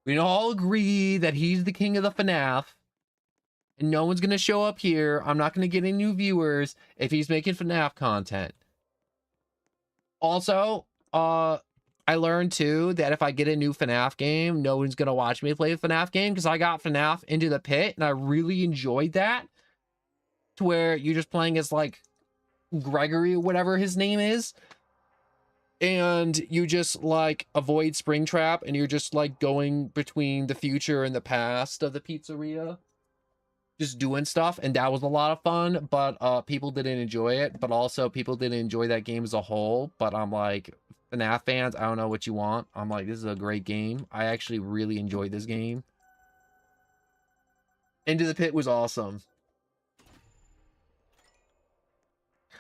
We all agree that he's the king of the FNAF. And no one's going to show up here. I'm not going to get any new viewers if he's making FNAF content. Also, I learned too that if I get a new FNAF game, no one's going to watch me play a FNAF game because I got FNAF Into the Pit and I really enjoyed that. To where you're just playing as like Gregory or whatever his name is. And you just like avoid Springtrap and you're just like going between the future and the past of the pizzeria. Just doing stuff, and that was a lot of fun, but people didn't enjoy it, but also people didn't enjoy that game as a whole. But I'm like, FNAF fans, I don't know what you want. I'm like, this is a great game. I actually really enjoyed this game. Into the Pit was awesome.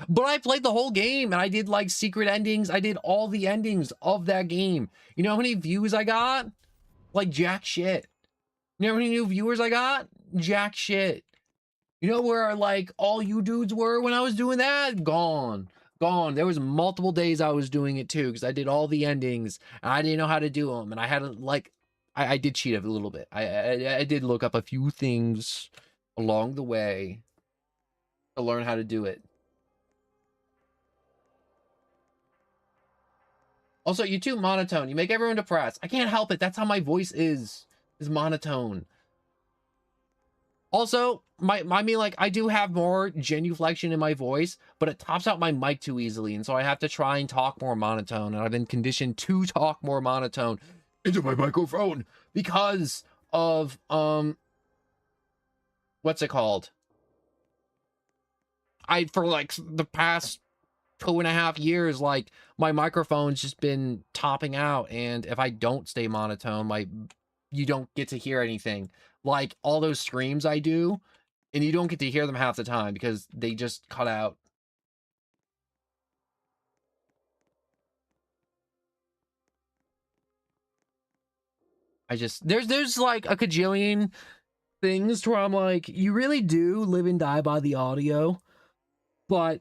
But I played the whole game, and I did like secret endings. I did all the endings of that game. You know how many views I got? Like jack shit. You know how many new viewers I got? Jack shit. You know where like all you dudes were when I was doing that? Gone. There was multiple days I was doing it too because I did all the endings and I didn't know how to do them, and I had to like I did cheat a little bit. I did look up a few things along the way to learn how to do it. Also, you're too monotone. You make everyone depressed. I can't help it. That's how my voice is monotone. Also, I mean, like, I do have more genuflection in my voice, but it tops out my mic too easily, and so I have to try and talk more monotone, and I've been conditioned to talk more monotone into my microphone because of, what's it called? For, like, the past 2.5 years, like, my microphone's just been topping out, and if I don't stay monotone, you don't get to hear anything. Like, all those screams I do, and you don't get to hear them half the time because they just cut out. There's like a cajillion things where I'm like, you really do live and die by the audio, but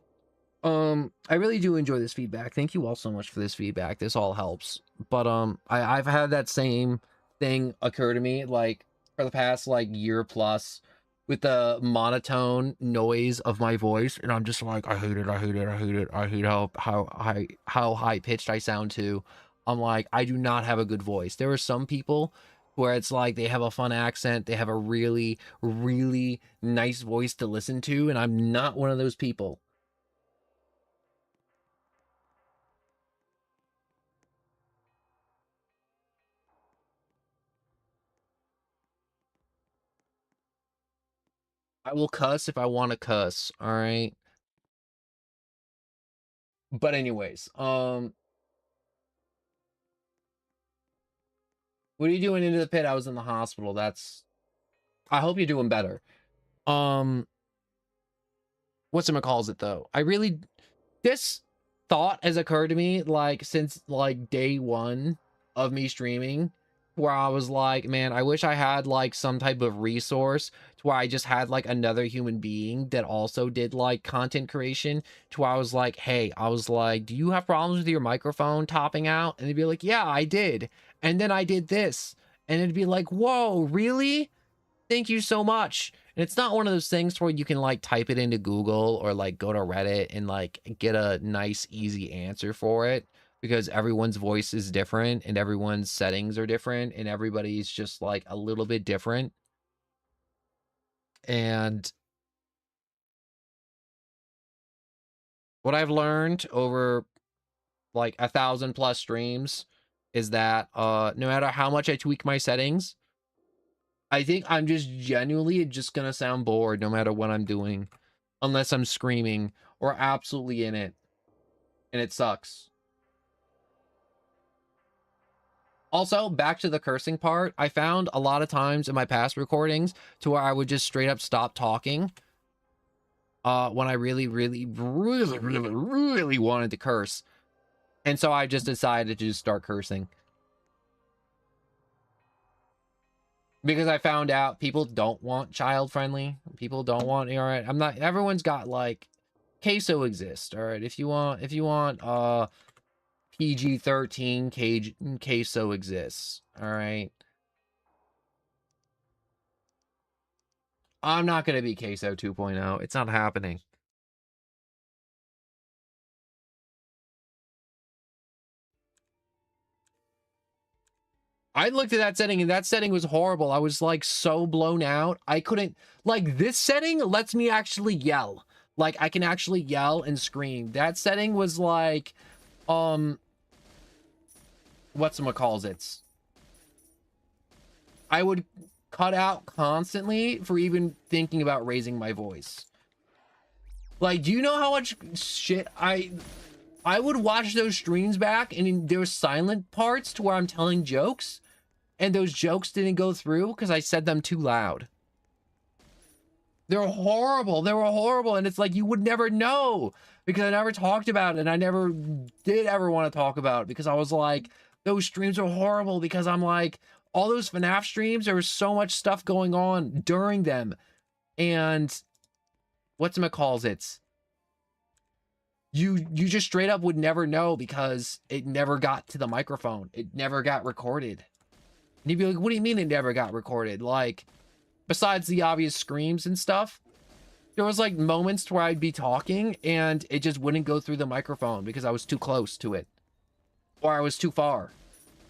I really do enjoy this feedback. Thank you all so much for this feedback. This all helps. But I've had that same thing occur to me like for the past like year plus with the monotone noise of my voice, and I'm just like, I hate it, I hate it, I hate it, I hate how high pitched I sound too. I'm like, I do not have a good voice. There are some people where it's like they have a fun accent, they have a really, really nice voice to listen to, and I'm not one of those people. I will cuss if I want to cuss, all right? But anyways, what are you doing into the pit? I was in the hospital. I hope you're doing better. Um, what's it calls it though? This thought has occurred to me like since like day one of me streaming, where I was like, man, I wish I had like some type of resource to where I just had like another human being that also did like content creation, to where I was like, hey, I was like, do you have problems with your microphone topping out? And they'd be like, yeah, I did. And then I did this. And it'd be like, whoa, really? Thank you so much. And it's not one of those things where you can like type it into Google or like go to Reddit and like get a nice, easy answer for it, because everyone's voice is different and everyone's settings are different and everybody's just like a little bit different. And what I've learned over like 1,000+ streams is that no matter how much I tweak my settings, I think I'm just genuinely just gonna sound bored no matter what I'm doing, unless I'm screaming or absolutely in it, and it sucks. Also, back to the cursing part, I found a lot of times in my past recordings to where I would just straight up stop talking when I really, really, really, really, really wanted to curse. And so I just decided to just start cursing. Because I found out people don't want child friendly. People don't want, all right, I'm not, everyone's got like, queso exists, all right? If you want PG-13, queso exists, all right? I'm not going to be queso 2.0. It's not happening. I looked at that setting and that setting was horrible. I was like so blown out. I couldn't, like, this setting lets me actually yell. Like I can actually yell and scream. That setting was like, whatchamacalls. I would cut out constantly for even thinking about raising my voice. Like, do you know how much shit I would watch those streams back and there were silent parts to where I'm telling jokes and those jokes didn't go through because I said them too loud. They're horrible. They were horrible. And it's like, you would never know because I never talked about it. And I never did ever want to talk about it because I was like, those streams are horrible because I'm like, all those FNAF streams, there was so much stuff going on during them. And whatchamacalls, you just straight up would never know because it never got to the microphone. It never got recorded. And you'd be like, what do you mean it never got recorded? Like, besides the obvious screams and stuff, there was like moments where I'd be talking and it just wouldn't go through the microphone because I was too close to it, or I was too far,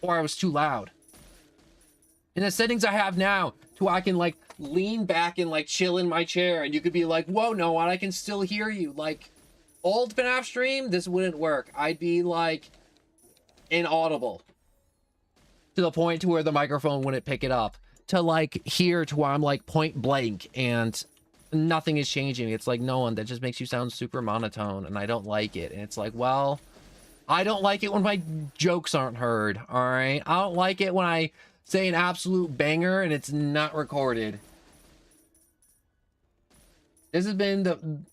or I was too loud. in the settings I have now, to where I can like lean back and like chill in my chair, and you could be like, whoa, no, I can still hear you. Like, old FNAF stream, this wouldn't work. I'd be like inaudible to the point to where the microphone wouldn't pick it up. To like here to where I'm like point blank and nothing is changing. It's like, no one, that just makes you sound super monotone, and I don't like it. And it's like, well, I don't like it when my jokes aren't heard. All right, I don't like it when I say an absolute banger and it's not recorded. This has been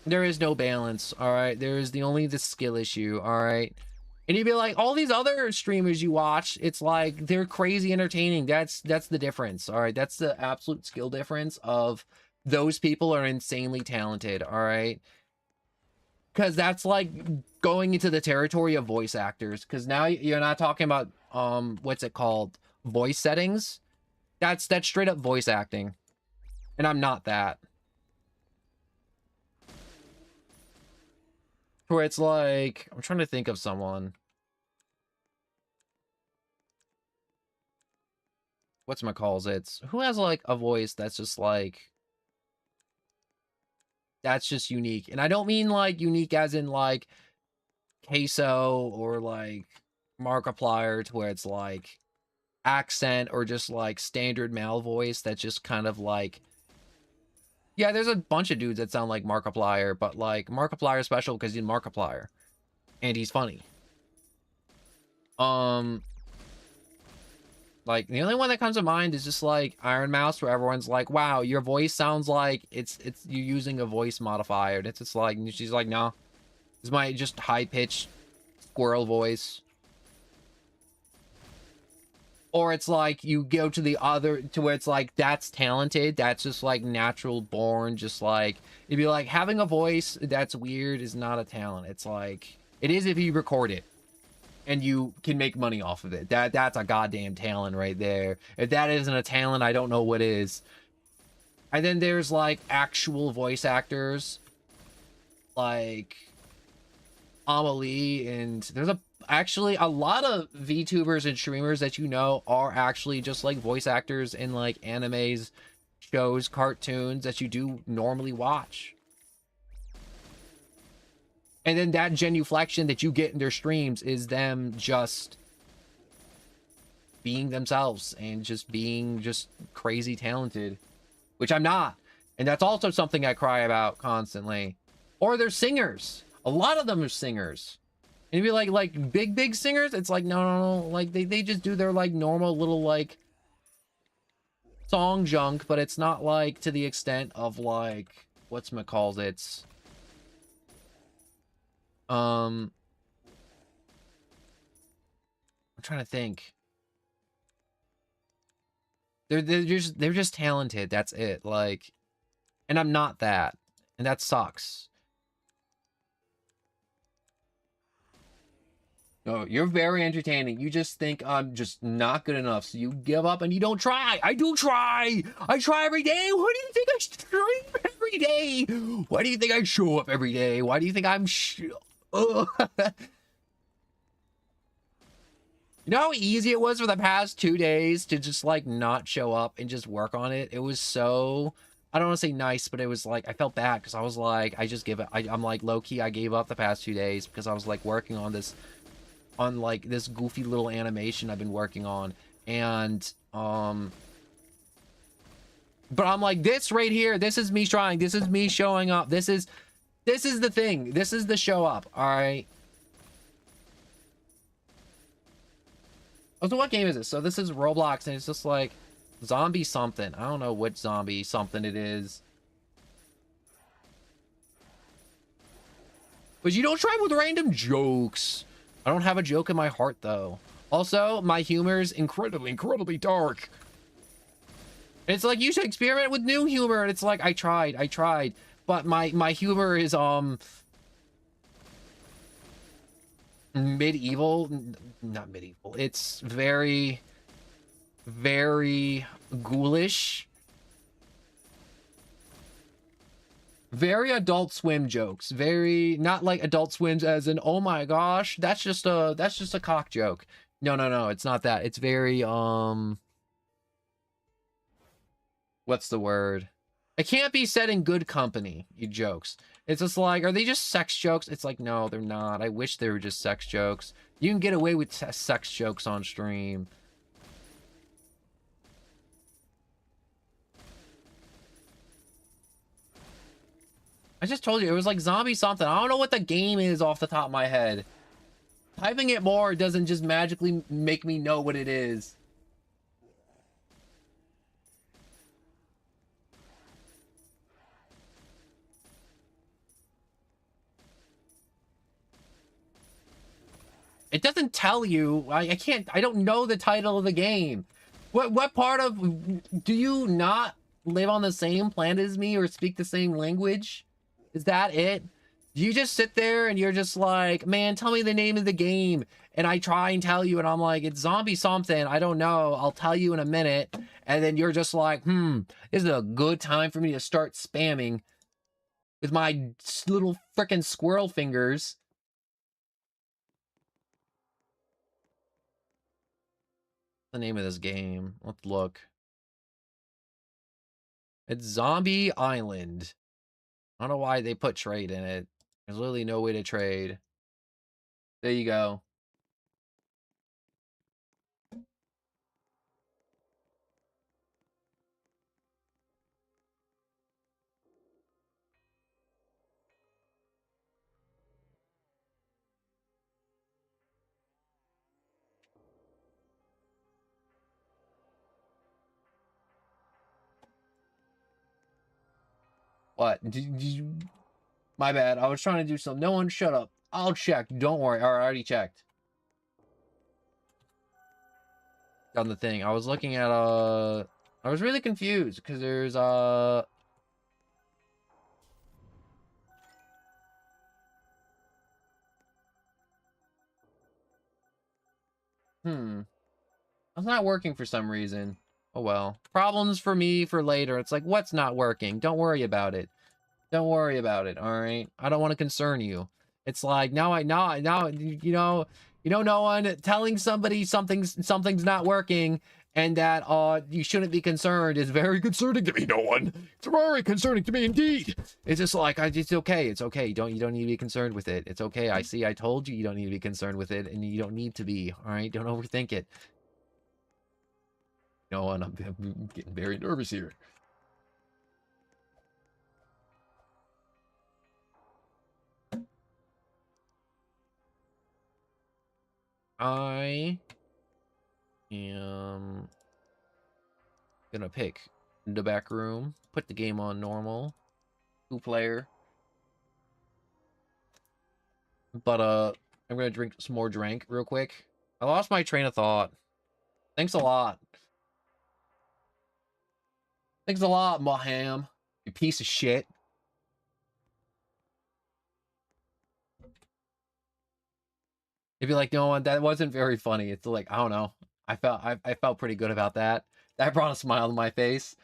there is no balance. All right, there is only the skill issue. All right. And you'd be like, all these other streamers you watch, it's like they're crazy entertaining. That's the difference. All right, that's the absolute skill difference of those people are insanely talented. All right, because that's like going into the territory of voice actors. Because now you're not talking about what's it called, voice settings. That's straight up voice acting, and I'm not that. Where it's like, I'm trying to think of someone. Whatchamacalls, it's who has like a voice that's just like, that's just unique. And I don't mean like unique as in like Queso or like Markiplier, to where it's like accent or just like standard male voice that's just kind of like, yeah, there's a bunch of dudes that sound like Markiplier, but like Markiplier is special because he's Markiplier and he's funny. Like the only one that comes to mind is just like Iron Mouse, where everyone's like, wow, your voice sounds like it's you using a voice modifier. And it's just like, and she's like, no, it's my just high-pitched squirrel voice. Or it's like you go to the other, to where it's like, that's talented, that's just like natural born, just like, it'd be like having a voice that's weird is not a talent. It's like, it is if you record it and you can make money off of it. That's a goddamn talent right there. If that isn't a talent, I don't know what is. And then there's like actual voice actors like Amelie, and there's actually a lot of VTubers and streamers that you know are actually just like voice actors in like animes, shows, cartoons that you do normally watch. And then that genuflection that you get in their streams is them just being themselves and just being just crazy talented, which I'm not. And that's also something I cry about constantly. Or they're singers. A lot of them are singers. And you'd be like big singers. It's like, no. Like they just do their like normal little like song junk, but it's not like to the extent of like whatchamacalls, it's I'm trying to think. They're just talented. That's it. Like, and I'm not that, and that sucks. No, you're very entertaining. You just think I'm just not good enough, so you give up and you don't try. I do try. I try every day. Why do you think I stream every day? Why do you think I show up every day? Why do you think I'm You know how easy it was for the past 2 days to just like not show up and just work on it? It was so, I don't want to say nice, but it was like, I felt bad because I was like, I just give it. I'm like low-key, I gave up the past 2 days because I was like working on this, on like this goofy little animation I've been working on. And but I'm like, this right here, this is me trying, this is me showing up, this is the thing, this is the show up. All right. Oh, so what game is this? So this is Roblox, and it's just like zombie something. I don't know what zombie something it is. But you don't try with random jokes. I don't have a joke in my heart, though. Also, my humor is incredibly dark. It's like, you should experiment with new humor. And it's like, I tried. But my humor is, medieval. Not medieval. It's very ghoulish. Very Adult Swim jokes. Very, not like Adult Swims as in, oh my gosh, that's just a cock joke. No, it's not that. It's very, what's the word? It can't be said in good company, you jokes. It's just like, are they just sex jokes? It's like, no, they're not. I wish they were just sex jokes. You can get away with sex jokes on stream. I just told you, it was like zombie something. I don't know what the game is off the top of my head. Typing it more doesn't just magically make me know what it is. It doesn't tell you. I can't. I don't know the title of the game. What part of... Do you not live on the same planet as me or speak the same language? Is that it? Do you just sit there and you're just like, man, tell me the name of the game. And I try and tell you and I'm like, it's zombie something. I don't know. I'll tell you in a minute. And then you're just like, this is a good time for me to start spamming with my little frickin' squirrel fingers. The name of this game. Let's look. It's Zombie Island. I don't know why they put trade in it. There's literally no way to trade. There you go. What? Did you... My bad. I was trying to do something. No one shut up. I'll check. Don't worry. I already checked. On the thing. I was looking at I was really confused because there's It's not working for some reason. Oh well. Problems for me for later. It's like, what's not working? Don't worry about it. Don't worry about it, all right? I don't want to concern you. It's like, now, you know, no one telling somebody something's not working and that you shouldn't be concerned is very concerning to me. No one. It's very concerning to me indeed. It's just like, it's okay. It's okay. You don't need to be concerned with it. It's okay. I see. I told you don't need to be concerned with it, and you don't need to be. All right. Don't overthink it. You know, and I'm getting very nervous here. I am gonna pick the back room, put the game on normal, 2-player. But I'm gonna drink some more drink real quick. I lost my train of thought. Thanks a lot. Thanks a lot, Maham. You piece of shit. If you're like, no, that wasn't very funny. It's like, I don't know. I felt pretty good about that. That brought a smile to my face.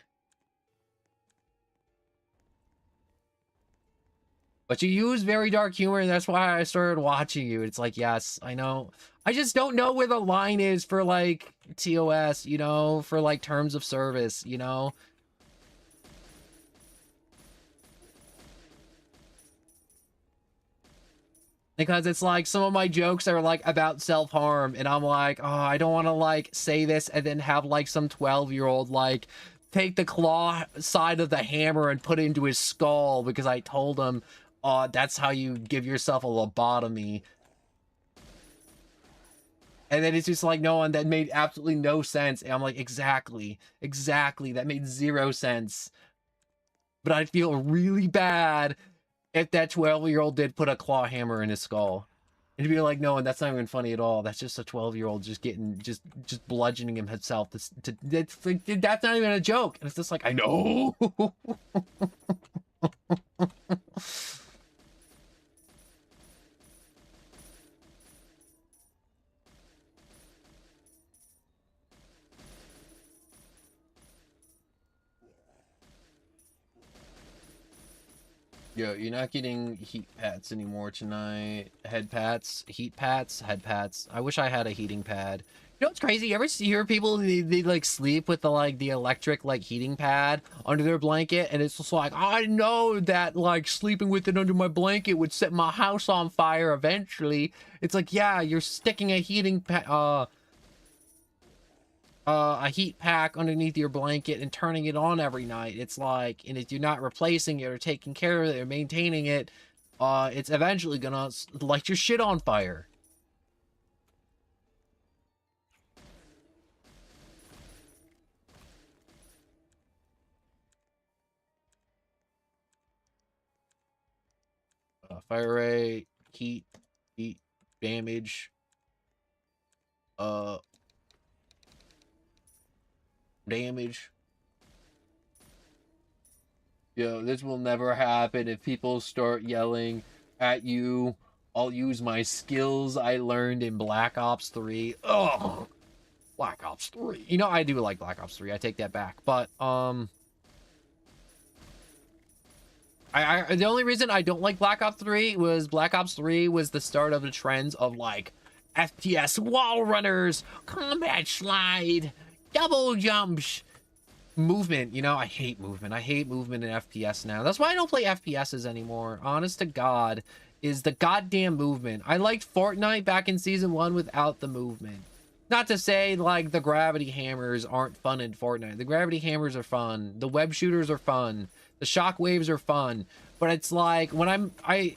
But you use very dark humor, and that's why I started watching you. It's like, yes, I know. I just don't know where the line is for, like, TOS, you know? For, like, terms of service, you know? Because it's like some of my jokes are like about self-harm and I'm like, oh, I don't want to like say this and then have like some 12-year-old like take the claw side of the hammer and put it into his skull because I told him, that's how you give yourself a lobotomy. And then it's just like, no one, that made absolutely no sense. And I'm like, exactly, that made 0 sense. But I'd feel really bad if that 12-year-old did put a claw hammer in his skull. And to be like, no, and that's not even funny at all. That's just a 12-year-old just getting, just bludgeoning himself that's not even a joke. And it's just like, I know. Yo, you're not getting heat pats anymore tonight. Head pats, heat pats, head pats. I wish I had a heating pad. You know what's crazy? You ever hear people, they like sleep with the like the electric like heating pad under their blanket, and it's just like, I know that like sleeping with it under my blanket would set my house on fire eventually. It's like, yeah, you're sticking a a heat pack underneath your blanket and turning it on every night. It's like, and if you're not replacing it or taking care of it or maintaining it, it's eventually gonna light your shit on fire. Fire rate, heat, damage, uh, damage. Yo, this will never happen if people start yelling at you. I'll use my skills I learned in Black Ops 3. Ugh. Black Ops 3. You know, I do like Black Ops 3. I take that back. But, the only reason I don't like Black Ops 3 was Black Ops 3 was the start of the trends of, like, FPS wall runners, combat slide, double jumps, movement. You know, I hate movement. I hate movement in FPS now. That's why I don't play FPSs anymore. Honest to God, is the goddamn movement. I liked Fortnite back in Season 1 without the movement. Not to say, like, the gravity hammers aren't fun in Fortnite. The gravity hammers are fun. The web shooters are fun. The shockwaves are fun. But it's like, when I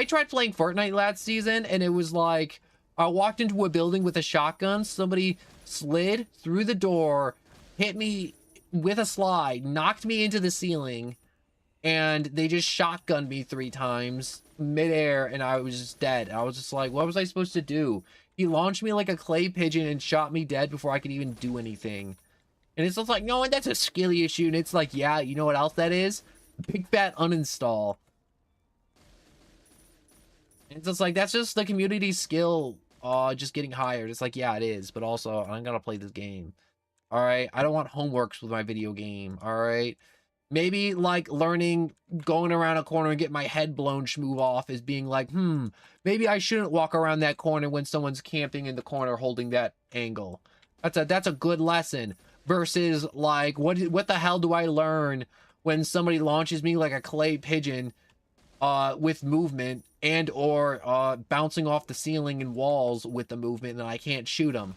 tried playing Fortnite last season, and it was like, I walked into a building with a shotgun, somebody slid through the door, hit me with a slide, knocked me into the ceiling, and they just shotgunned me 3 times midair, and I was just dead. I was just like, what was I supposed to do? He launched me like a clay pigeon and shot me dead before I could even do anything. And it's just like, no, that's a skill issue. And it's like, yeah, you know what else that is? Big fat uninstall. And it's just like, that's just the community skill just getting hired. It's like, yeah, it is. But also, I'm gonna play this game. All right, I don't want homeworks with my video game. All right, maybe like learning going around a corner and get my head blown schmoove off is being like, maybe I shouldn't walk around that corner when someone's camping in the corner holding that angle. That's a good lesson versus like what the hell do I learn when somebody launches me like a clay pigeon with movement and or bouncing off the ceiling and walls with the movement and I can't shoot them.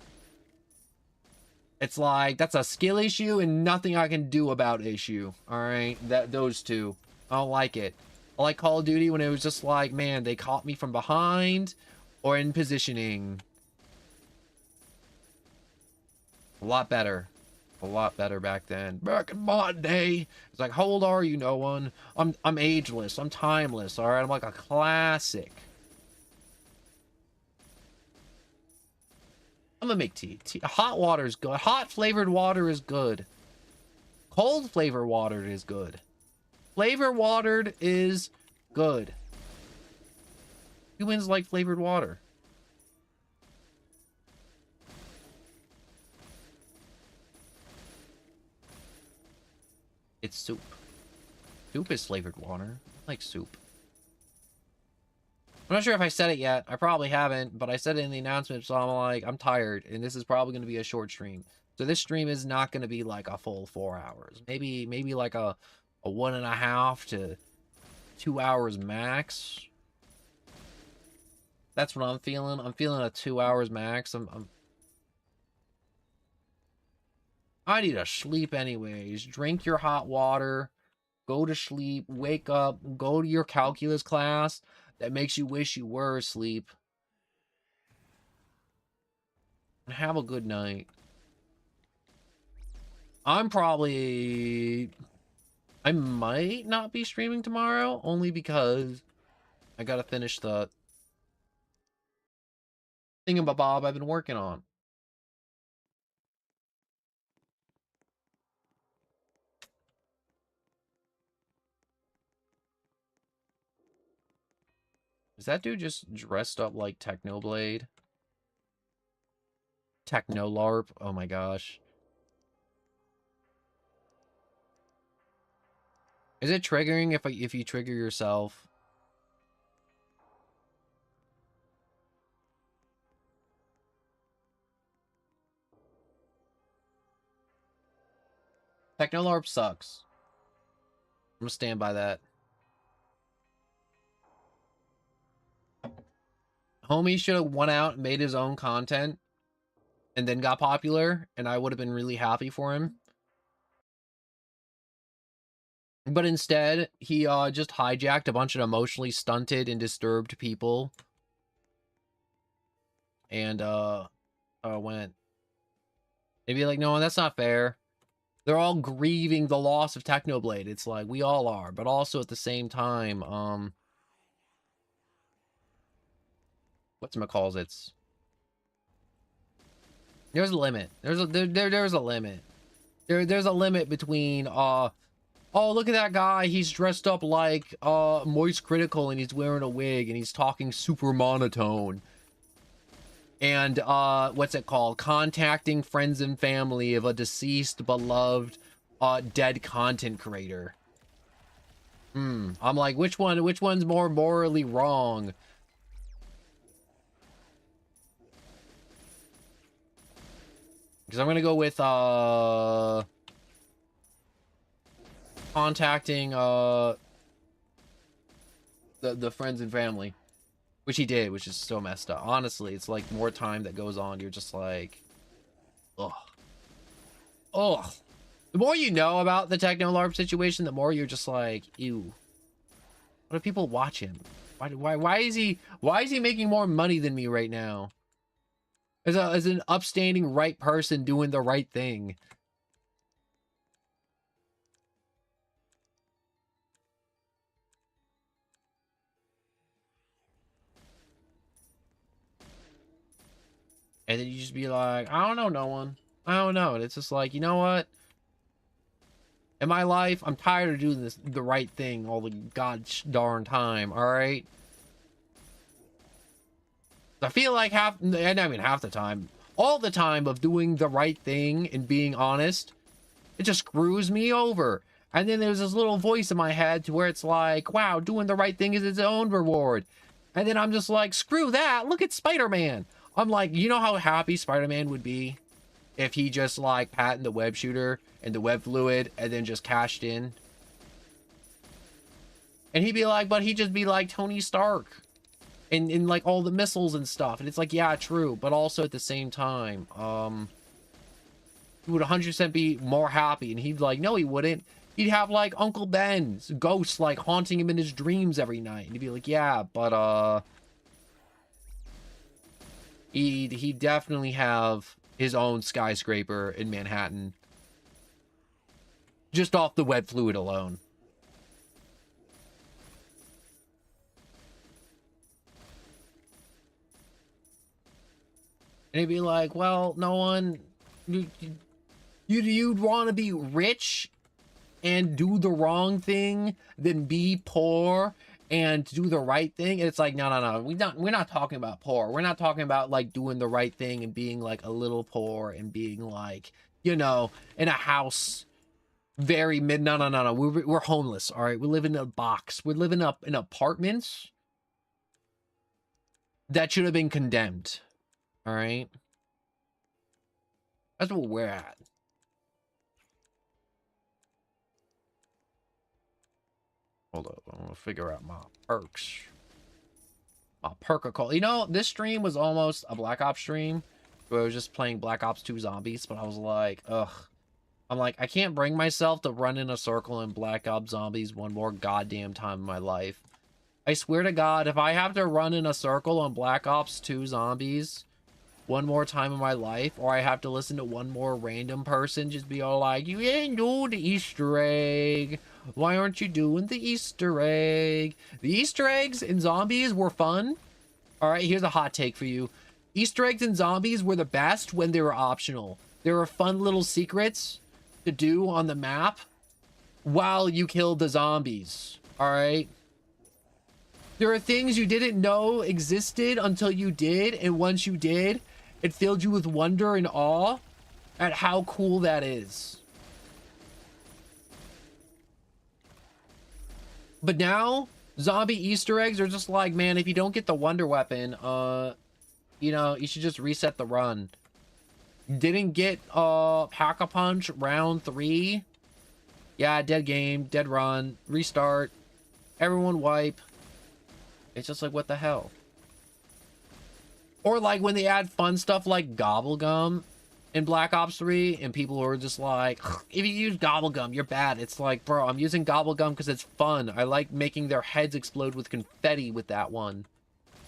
It's like, that's a skill issue and nothing I can do about issue. All right, those two. I don't like it. I like Call of Duty when it was just like, man, they caught me from behind or in positioning. A lot better. A lot better back then. Back in my day. It's like, how old are you, no one? I'm ageless. I'm timeless. All right, I'm like a classic. I'm gonna make tea. Hot water is good. Hot flavored water is good. Cold flavored water is good. Flavor watered is good. Humans like flavored water. It's soup. Soup is flavored water. I like soup. I'm not sure if I said it yet. I probably haven't, but I said it in the announcement, so I'm like, I'm tired, and this is probably going to be a short stream. So this stream is not going to be like a full 4 hours. Maybe like a 1.5 to 2 hours max. That's what I'm feeling. I'm feeling a 2 hours max. I need to sleep anyways. Drink your hot water. Go to sleep. Wake up. Go to your calculus class that makes you wish you were asleep. And have a good night. I might not be streaming tomorrow, only because I gotta finish the thingamabob I've been working on. Is that dude just dressed up like Technoblade? Technolarp? Oh my gosh. Is it triggering if you trigger yourself? Technolarp sucks. I'm gonna stand by that. Homie should have went out and made his own content and then got popular, and I would have been really happy for him. But instead, he just hijacked a bunch of emotionally stunted and disturbed people. And went. They'd be like, no, that's not fair. They're all grieving the loss of Technoblade. It's like, we all are. But also at the same time, whatchamacallits? There's a limit. There's a limit. There's a limit between oh, look at that guy, he's dressed up like Moist Critical and he's wearing a wig and he's talking super monotone. And what's it called? Contacting friends and family of a deceased, beloved, dead content creator. I'm like, which one's more morally wrong? Because I'm gonna go with contacting the friends and family, which he did, which is so messed up. Honestly, it's like more time that goes on, you're just like, ugh. The more you know about the Technolarp situation, the more you're just like, ew. What do people watch him? Why is he making more money than me right now? As an upstanding right person doing the right thing. And then you just be like, I don't know, no one. I don't know. And it's just like, you know what? In my life, I'm tired of doing the right thing all the god darn time, alright? I feel like half the time, all the time of doing the right thing and being honest, it just screws me over. And then there's this little voice in my head to where it's like, wow, doing the right thing is its own reward. And then I'm just like, screw that, look at Spider-Man. I'm like, you know how happy Spider-Man would be if he just like patented the web shooter and the web fluid and then just cashed in? And he'd be like, but he'd just be like Tony Stark. And like all the missiles and stuff. And it's like, yeah, true. But also at the same time, he would 100% be more happy. And he'd be like, no, he wouldn't. He'd have like Uncle Ben's ghosts like haunting him in his dreams every night. And he'd be like, yeah, but he'd definitely have his own skyscraper in Manhattan. Just off the web fluid alone. And he'd be like, well, no one, you'd want to be rich and do the wrong thing than be poor and do the right thing. And it's like, no. We're not talking about poor. We're not talking about like doing the right thing and being like a little poor and being like, you know, in a house very mid. No. We're homeless. All right. We live in a box. We're living up in apartments that should have been condemned. All right. That's what we're at. Hold up. I'm gonna figure out my perks. My perk call. You know, this stream was almost a Black Ops stream where I was just playing Black Ops 2 Zombies, but I was like, ugh. I'm like, I can't bring myself to run in a circle in Black Ops Zombies one more goddamn time in my life. I swear to God, if I have to run in a circle on Black Ops 2 Zombies one more time in my life, or I have to listen to one more random person just be all like, you didn't do the Easter egg. Why aren't you doing the Easter egg? The Easter eggs in Zombies were fun. All right, here's a hot take for you. Easter eggs in Zombies were the best when they were optional. There were fun little secrets to do on the map while you killed the zombies. All right. There are things you didn't know existed until you did, and once you did, it filled you with wonder and awe at how cool that is. But now zombie Easter eggs are just like, man, if you don't get the wonder weapon, you know, you should just reset the run. Didn't get Pack-a-Punch round 3. Yeah, dead game, dead run, restart, everyone wipe. It's just like, what the hell? Or like when they add fun stuff like Gobblegum in Black Ops 3, and people are just like, if you use Gobblegum, you're bad. It's like, bro, I'm using Gobblegum because it's fun. I like making their heads explode with confetti with that one.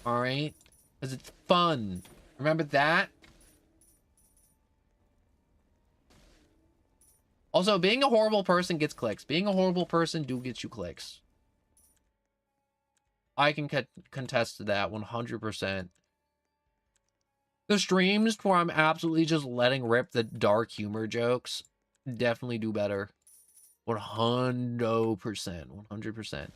Alright? Because it's fun. Remember that? Also, being a horrible person gets clicks. Being a horrible person do get you clicks. I can contest to that 100%. The streams where I'm absolutely just letting rip the dark humor jokes definitely do better. 100%. 100%.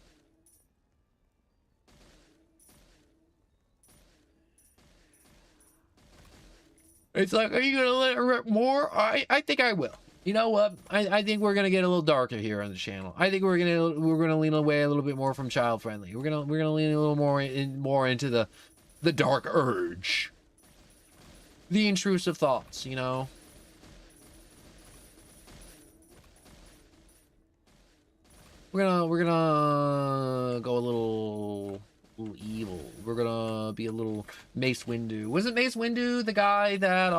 It's like, are you gonna let it rip more? I think I will. You know what? I think we're gonna get a little darker here on the channel. I think we're gonna lean away a little bit more from child friendly. We're gonna lean a little more into the dark urge. The intrusive thoughts, you know? We're gonna go a little evil. We're gonna be a little Mace Windu. Wasn't Mace Windu the guy that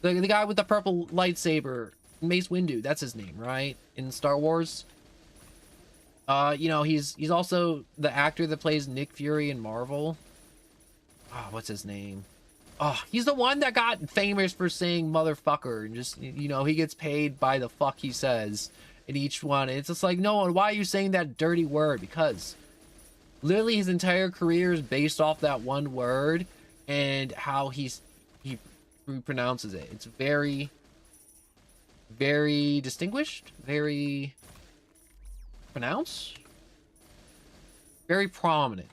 the guy with the purple lightsaber? Mace Windu, that's his name, right? In Star Wars. You know, he's also the actor that plays Nick Fury in Marvel. Ah, what's his name? Oh, he's the one that got famous for saying motherfucker, and just, you know, he gets paid by the fuck he says in each one. And it's just like, no one, why are you saying that dirty word? Because literally his entire career is based off that one word and how he pronounces it. It's very, very distinguished, very pronounced, very prominent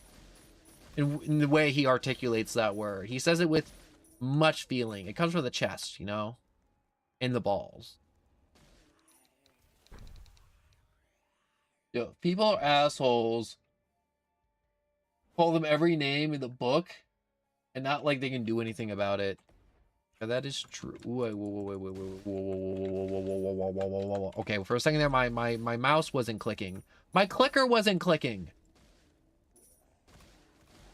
in the way he articulates that word. He says it with much feeling. It comes from the chest, you know, in the balls. Yo, people are assholes. Call them every name in the book, and not like they can do anything about it. Yeah, that is true. Wait, okay, for a second there, my mouse wasn't clicking. My clicker wasn't clicking.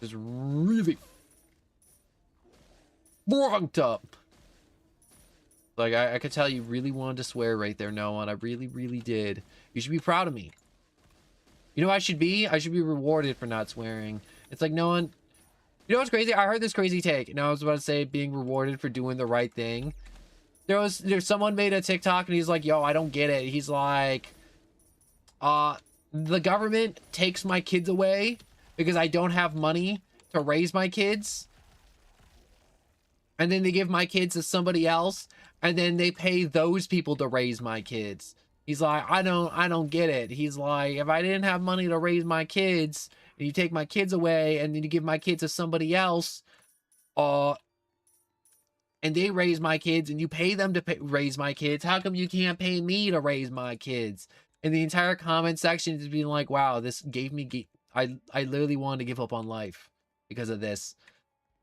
Just really wronged up. Like, I could tell you really wanted to swear right there, Noah, and I really, really did. You should be proud of me. You know what I should be? I should be rewarded for not swearing. It's like, no one... You know what's crazy? I heard this crazy take. You know, I was about to say being rewarded for doing the right thing. There's someone made a TikTok and he's like, yo, I don't get it. He's like, the government takes my kids away because I don't have money to raise my kids. And then they give my kids to somebody else. And then they pay those people to raise my kids. He's like, I don't get it. He's like, if I didn't have money to raise my kids, and you take my kids away, and then you give my kids to somebody else, and they raise my kids, and you pay them to raise my kids, how come you can't pay me to raise my kids? And the entire comment section is being like, wow, this gave me, I literally wanted to give up on life because of this.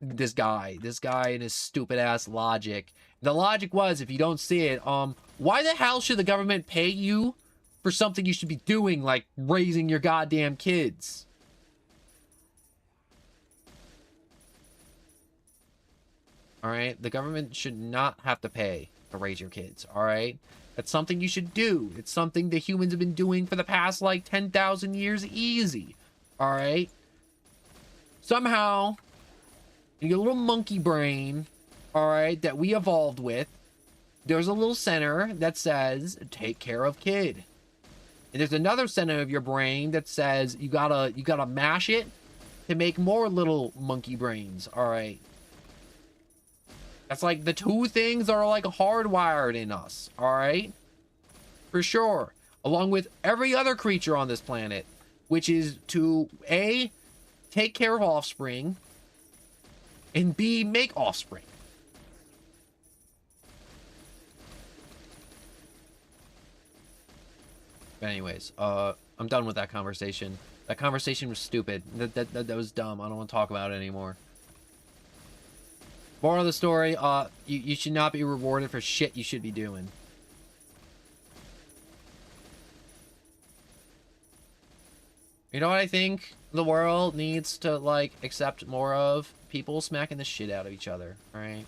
This guy and his stupid ass logic. The logic was, if you don't see it, why the hell should the government pay you for something you should be doing, like raising your goddamn kids? All right, the government should not have to pay to raise your kids. All right, that's something you should do. It's something the humans have been doing for the past like 10,000 years, easy. All right, somehow you get a little monkey brain, all right, that we evolved with. There's a little center that says, take care of kid. And there's another center of your brain that says, you gotta mash it to make more little monkey brains, all right? That's like the two things that are like hardwired in us, all right? For sure. Along with every other creature on this planet, which is to A, take care of offspring, and B, make offspring. But anyways, I'm done with that conversation. That conversation was stupid. That was dumb. I don't want to talk about it anymore. Moral of the story, you should not be rewarded for shit you should be doing. You know what I think the world needs to, like, accept more of? People smacking the shit out of each other, alright?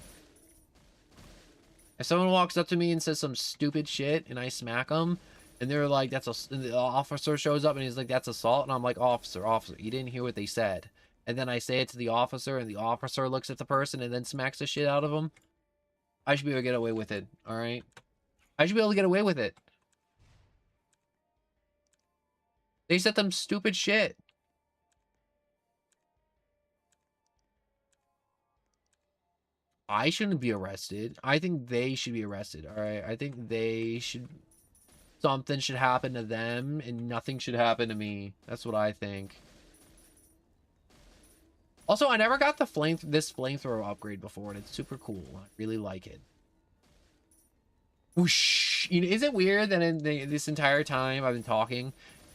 If someone walks up to me and says some stupid shit and I smack them, and they're like, and the officer shows up and he's like, that's assault, and I'm like, officer, you didn't hear what they said. And then I say it to the officer, and the officer looks at the person and then smacks the shit out of them. I should be able to get away with it, alright? I should be able to get away with it. They said some stupid shit. I shouldn't be arrested. I think they should be arrested, alright? I think they should... Something should happen to them, and nothing should happen to me. That's what I think. Also, I never got the this flamethrower upgrade before, and it's super cool. I really like it. Whoosh! You know, is it weird that in this entire time I've been talking,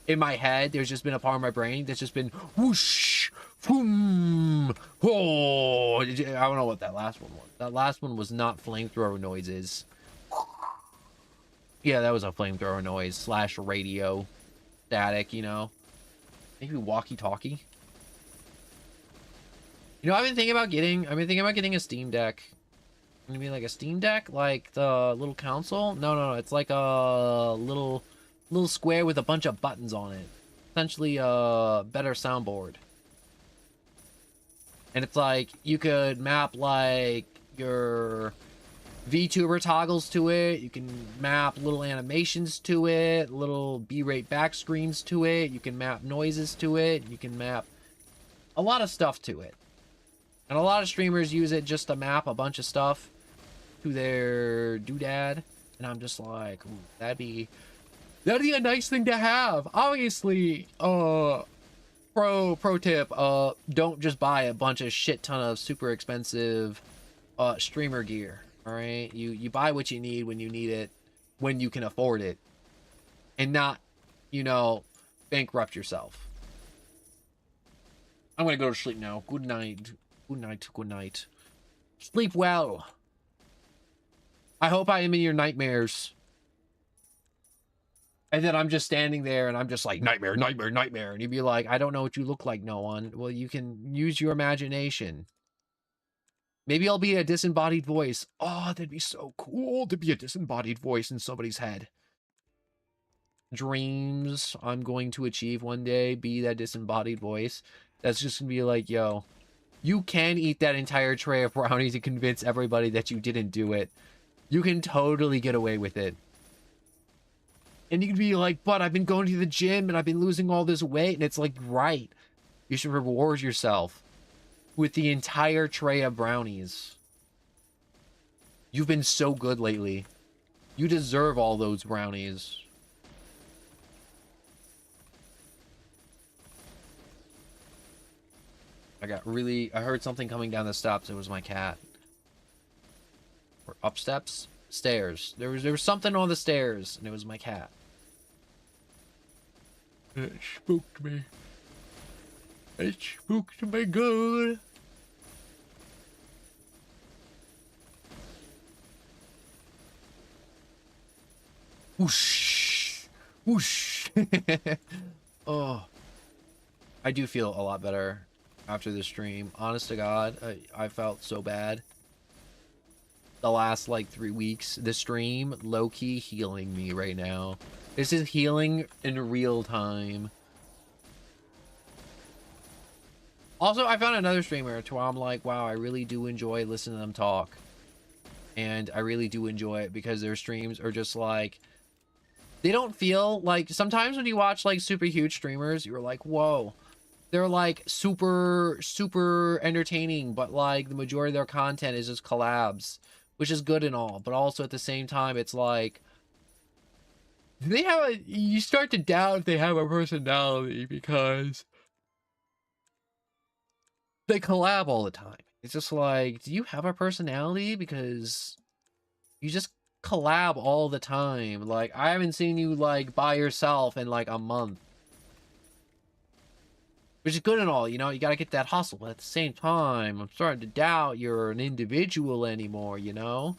in my head, there's just been a part of my brain that's just been whoosh, boom, oh! I don't know what that last one was. That last one was not flamethrower noises. Yeah, that was a flamethrower noise slash radio static, you know? Maybe walkie-talkie. You know, I've been thinking about getting a Steam Deck. You mean like a Steam Deck? Like the little console? No, it's like a little square with a bunch of buttons on it. Essentially a better soundboard. And it's like, you could map like your VTuber toggles to it. You can map little animations to it, little B-rate back screens to it. You can map noises to it. You can map a lot of stuff to it. And a lot of streamers use it just to map a bunch of stuff to their doodad. And I'm just like, ooh, that'd be a nice thing to have. Obviously, pro tip, don't just buy a bunch of shit ton of super expensive streamer gear. All right, you buy what you need when you need it, when you can afford it, and not, you know, bankrupt yourself. I'm gonna go to sleep now. Good night. Good night. Good night. Sleep well. I hope I am in your nightmares. And then I'm just standing there and I'm just like, nightmare, nightmare, nightmare. And you'd be like, I don't know what you look like, no one. Well, you can use your imagination. Maybe I'll be a disembodied voice. Oh, that'd be so cool to be a disembodied voice in somebody's head. Dreams I'm going to achieve one day, be that disembodied voice. That's just gonna be like, yo, you can eat that entire tray of brownies and convince everybody that you didn't do it. You can totally get away with it. And you can be like, but I've been going to the gym and I've been losing all this weight. And it's like, right. You should reward yourself with the entire tray of brownies. You've been so good lately. You deserve all those brownies. I heard something coming down the steps. It was my cat. Or up steps? Stairs. There was something on the stairs, and it was my cat. It spooked me. It spooked me good. Whoosh. Whoosh. Oh. I do feel a lot better after the stream. Honest to God, I felt so bad. The last, like, 3 weeks. The stream, low-key healing me right now. This is healing in real time. Also, I found another streamer to where I'm like, wow, I really do enjoy listening to them talk. And I really do enjoy it because their streams are just like... They don't feel like... Sometimes when you watch, like, super huge streamers, you're like, whoa. They're, like, super entertaining, but, like, the majority of their content is just collabs. Which is good and all, but also at the same time, it's like... They have a... You start to doubt if they have a personality because... They collab all the time. It's just like, do you have a personality? Because you just collab all the time. Like, I haven't seen you, like, by yourself in, like, a month. Which is good and all, you know? You gotta get that hustle. But at the same time, I'm starting to doubt you're an individual anymore, you know?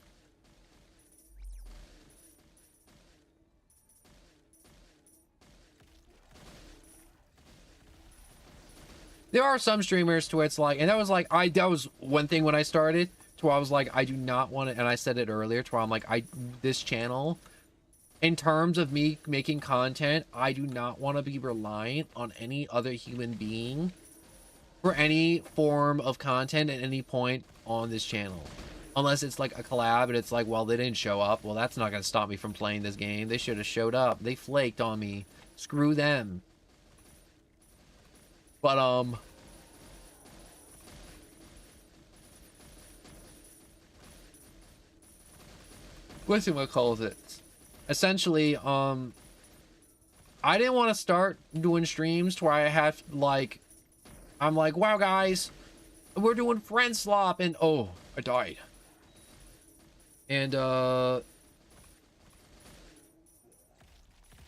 There are some streamers to where it's like, and that was like, that was one thing when I started, to where I was like, I do not want to, and I said it earlier, to where I'm like, this channel, in terms of me making content, I do not want to be reliant on any other human being for any form of content at any point on this channel. Unless it's like a collab and it's like, well, they didn't show up. Well, that's not going to stop me from playing this game. They should have showed up. They flaked on me. Screw them. But, what calls it? Essentially, I didn't want to start doing streams to where I have, like, I'm like, wow, guys, we're doing friend slop, and, oh, I died. And,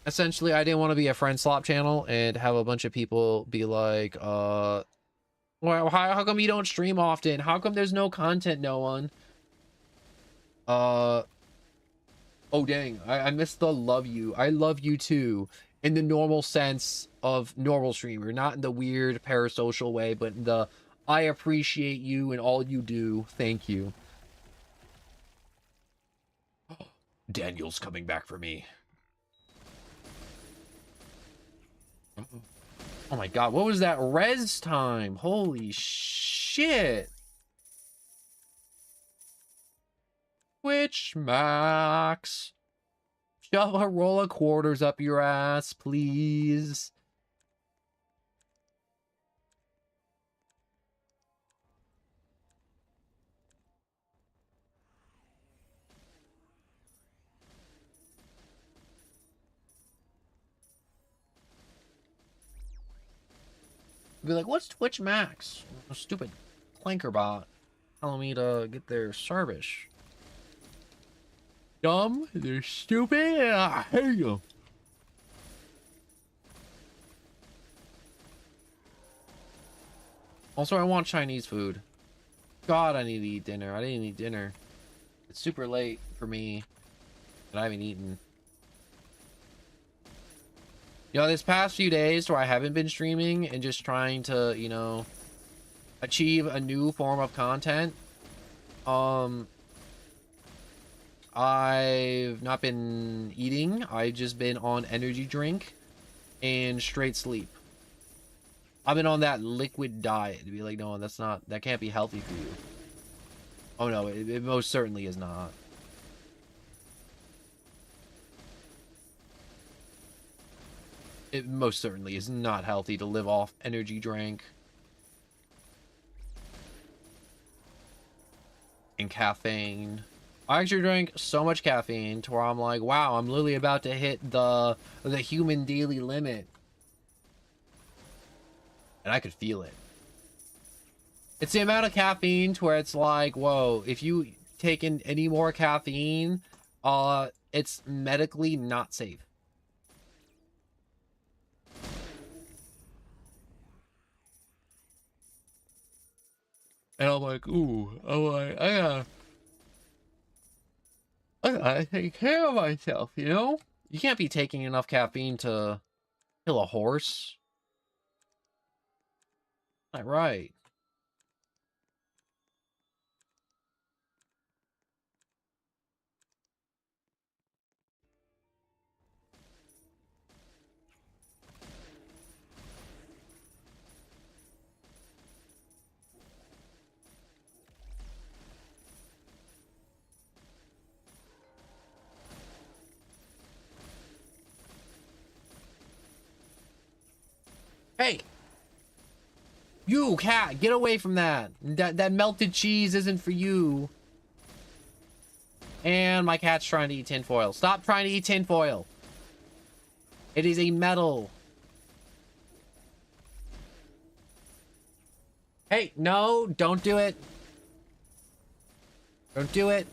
essentially, I didn't want to be a friend slop channel and have a bunch of people be like, well, how come you don't stream often? How come there's no content, no one? Oh, dang. I missed the love you. I love you too. In the normal sense of normal streamer. Not in the weird parasocial way, but in the I appreciate you and all you do. Thank you. Daniel's coming back for me. Oh my god. What was that res time? Holy shit. Twitch Max. Shove a roll of quarters up your ass, please. Be like, what's Twitch Max? A stupid clanker bot telling me to get their service. Dumb, they're stupid, and I hate them. Also, I want Chinese food. God, I need to eat dinner. I didn't eat dinner. It's super late for me, and I haven't eaten. You know, this past few days where I haven't been streaming and just trying to, you know, achieve a new form of content, I've not been eating. I've just been on energy drink and straight sleep. I've been on that liquid diet to be like, no, that can't be healthy for you. Oh no, it most certainly is not. It most certainly is not healthy to live off energy drink and caffeine. I actually drank so much caffeine to where I'm like, wow, I'm literally about to hit the human daily limit. And I could feel it. It's the amount of caffeine to where it's like, whoa, if you take in any more caffeine, it's medically not safe. And I'm like, ooh, I gotta take care of myself, you know? You can't be taking enough caffeine to kill a horse. Not right. Hey! You, cat, get away from that. That melted cheese isn't for you. And my cat's trying to eat tinfoil. Stop trying to eat tinfoil. It is a metal. Hey, no, don't do it. Don't do it.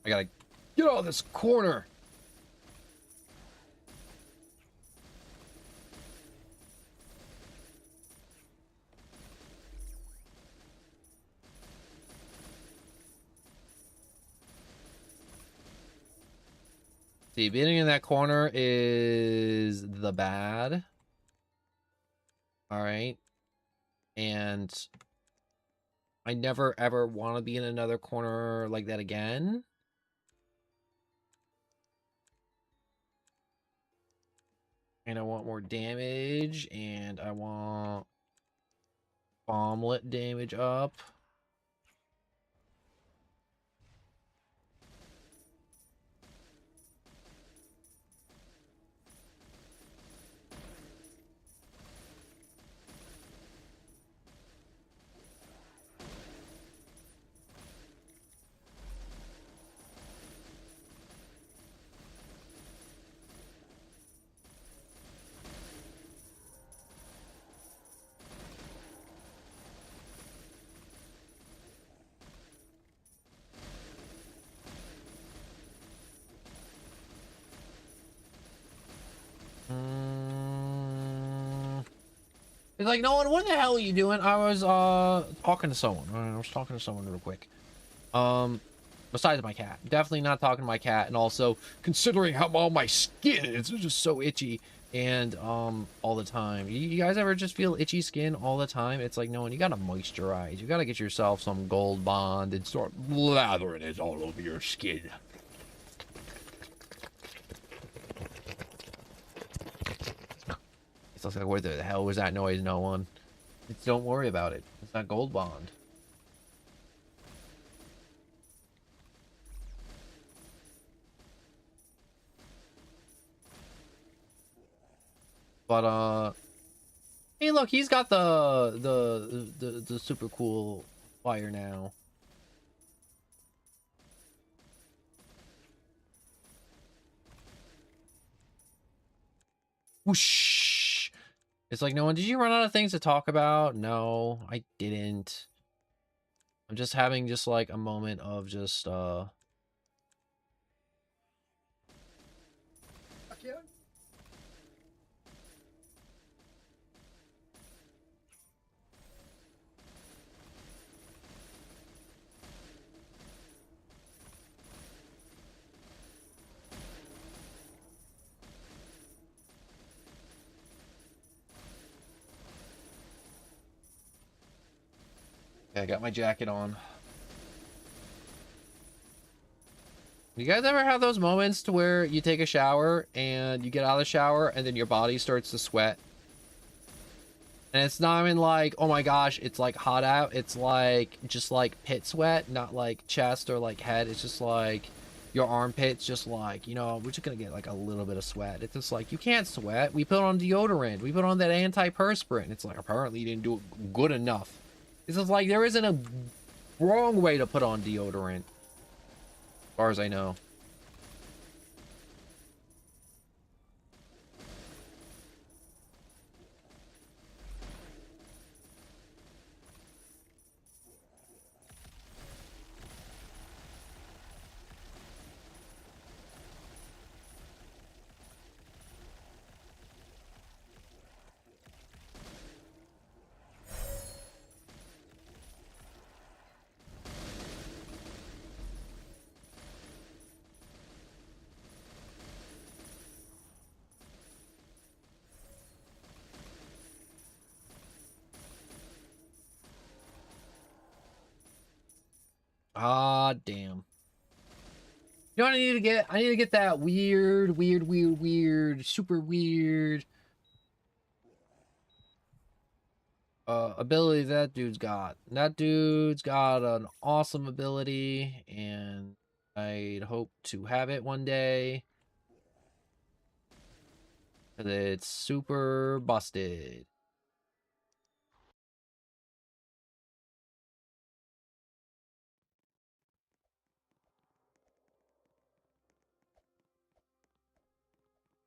I gotta get out of this corner. See, being in that corner is the bad. All right. And I never ever want to be in another corner like that again. And I want more damage, and I want bomblet damage up. It's like, Nolan, what the hell are you doing? I was talking to someone. I was talking to someone real quick. Besides my cat. Definitely not talking to my cat. And also, considering how all my skin is, it's just so itchy. And all the time. You guys ever just feel itchy skin all the time? It's like, Nolan, you gotta moisturize. You gotta get yourself some Gold Bond and start lathering it all over your skin. It's like, where the hell was that noise? No one. Don't worry about it. It's not Gold Bond. But hey, look, he's got the super cool fire now. Whoosh. It's like, no one, did you run out of things to talk about? No, I didn't. I'm just having just like a moment of just I got my jacket on. You guys ever have those moments to where you take a shower and you get out of the shower and then your body starts to sweat? And it's not even like, oh my gosh, it's like hot out. It's like, just like pit sweat, not like chest or like head. It's just like your armpits, just like, you know, we're just gonna get like a little bit of sweat. It's just like, you can't sweat. We put on deodorant. We put on that antiperspirant. It's like, apparently you didn't do it good enough. It's just like, there isn't a wrong way to put on deodorant. As far as I know. Ah, damn. You know what I need to get? I need to get that weird, super weird ability that dude's got. That dude's got an awesome ability, and I'd hope to have it one day. 'Cause it's super busted.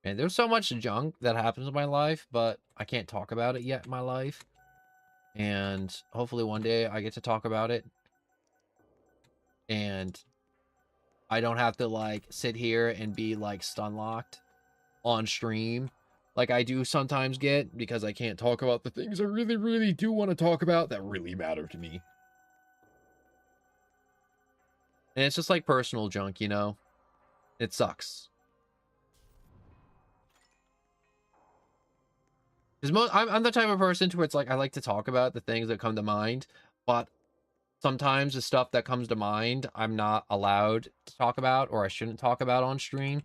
And there's so much junk that happens in my life, but I can't talk about it yet in my life. And hopefully one day I get to talk about it. And I don't have to like sit here and be like stun locked on stream like I do sometimes get, because I can't talk about the things I really, really do want to talk about that really matter to me. And it's just like personal junk, you know? It sucks. Because I'm the type of person to where it's like, I like to talk about the things that come to mind, but sometimes the stuff that comes to mind, I'm not allowed to talk about, or I shouldn't talk about on stream.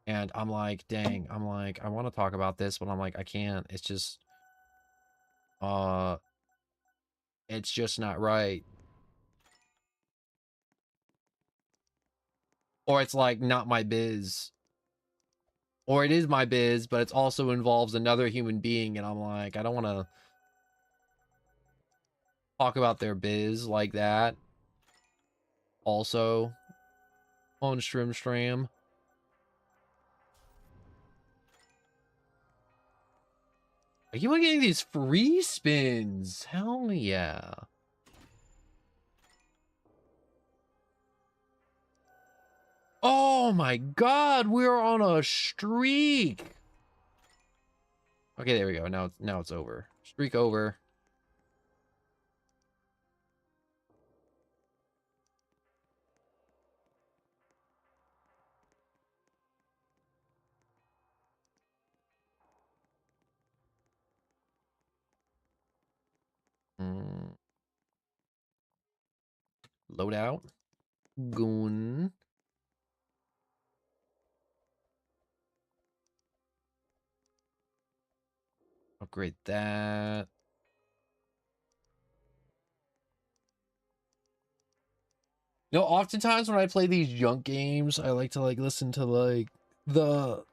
And I'm like, dang, I'm like, I want to talk about this, but I'm like, I can't. Uh, it's just not right. Or it's like not my biz. Or it is my biz, but it also involves another human being, and I'm like, I don't want to talk about their biz like that. Also, on Stream. I keep on getting these free spins. Hell yeah. Oh my god, we're on a streak. Okay, there we go. Now it's over. Streak over. Load out. Goon. Upgrade that. You know, oftentimes when I play these junk games, I like to like listen to like the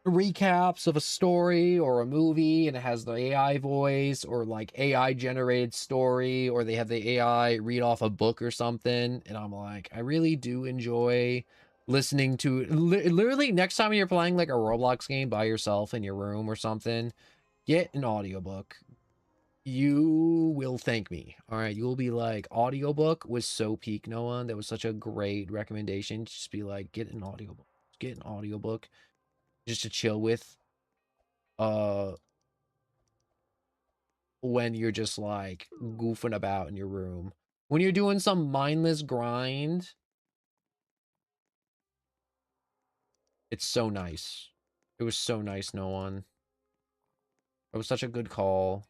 recaps of a story or a movie, and it has the AI voice or like AI generated story, or they have the AI read off a book or something, and I'm like, I really do enjoy listening to literally next time you're playing like a Roblox game by yourself in your room or something, get an audiobook. You will thank me. All right, you will be like, audiobook was so peak, Noah. That was such a great recommendation. Just be like, get an audiobook. Get an audiobook just to chill with. When you're just like goofing about in your room. When you're doing some mindless grind, it's so nice. It was so nice, no one. It was such a good call.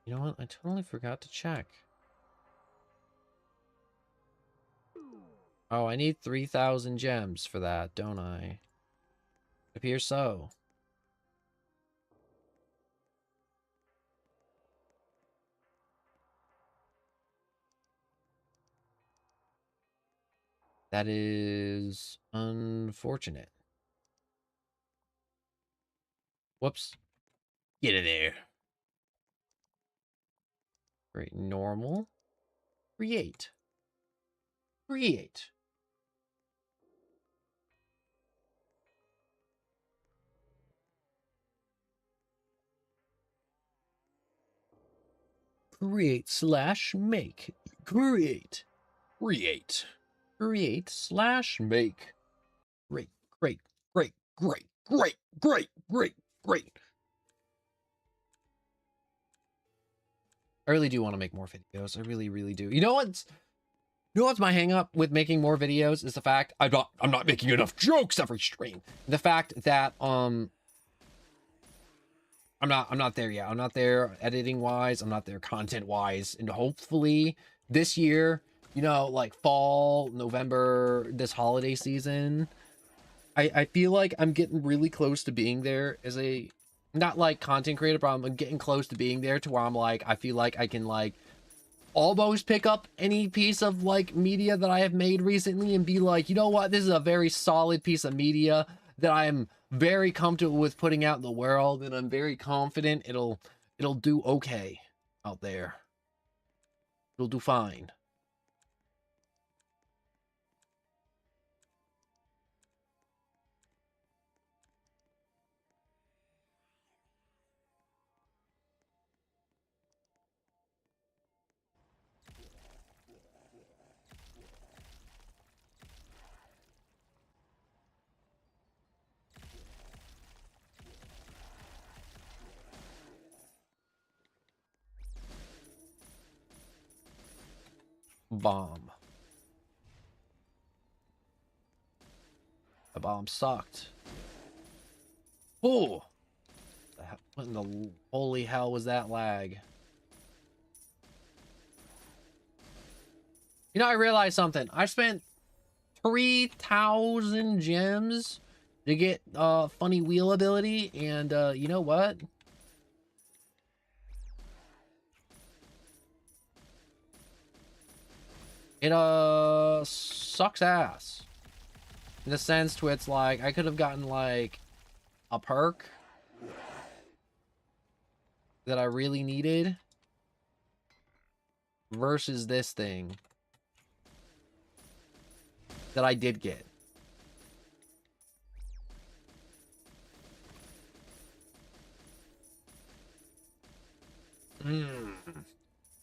You know what? I totally forgot to check. Oh, I need 3,000 gems for that, don't I? Appears so. That is unfortunate. Whoops. Get in there. Great. Normal. Create. Create. Create/make. Create. Create. Create/make. Great, great, great, great, great, great, great, great. I really do want to make more videos. I really, really do. You know what's my hang up with making more videos is the fact I'm not making enough jokes every stream. The fact that I'm not there yet. I'm not there editing wise. I'm not there content wise. And hopefully this year, you know, like fall, November, this holiday season, I feel like I'm getting really close to being there as a, not like content creator, but I'm getting close to being there to where I'm like, I feel like I can like almost pick up any piece of like media that I have made recently and be like, you know what, this is a very solid piece of media that I'm very comfortable with putting out in the world, and I'm very confident it'll It'll do okay out there. It'll do fine. Bomb. The bomb sucked. Oh! What in the holy hell was that lag? You know, I realized something. I spent 3,000 gems to get funny wheel ability, and you know what? It sucks ass. In the sense to it's like I could have gotten like a perk that I really needed versus this thing that I did get.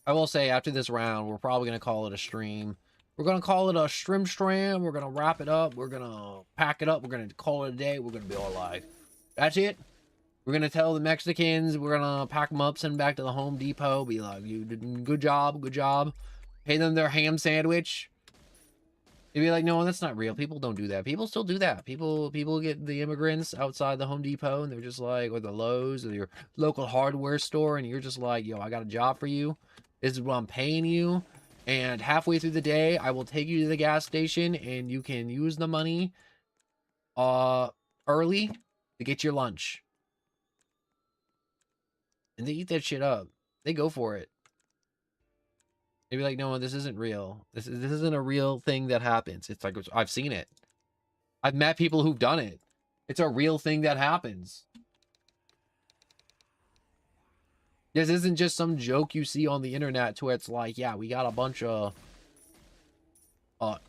I will say after this round, we're probably going to call it a stream. We're going to call it a stream. We're going to wrap it up. We're going to pack it up. We're going to call it a day. We're going to be all live. That's it. We're going to tell the Mexicans. We're going to pack them up, send them back to the Home Depot. Be like, you did good job. Good job. Pay them their ham sandwich. They'd be like, no, that's not real. People don't do that. People still do that. People get the immigrants outside the Home Depot, and they're just like, or the Lowe's, or your local hardware store, and you're just like, yo, I got a job for you. This is what I'm paying you. And halfway through the day, I will take you to the gas station, and you can use the money early to get your lunch. And they eat that shit up. They go for it. They'd be like, no, this isn't real. This isn't a real thing that happens. It's like, I've seen it. I've met people who've done it. It's a real thing that happens. This isn't just some joke you see on the internet to where it's like, yeah, we got a bunch of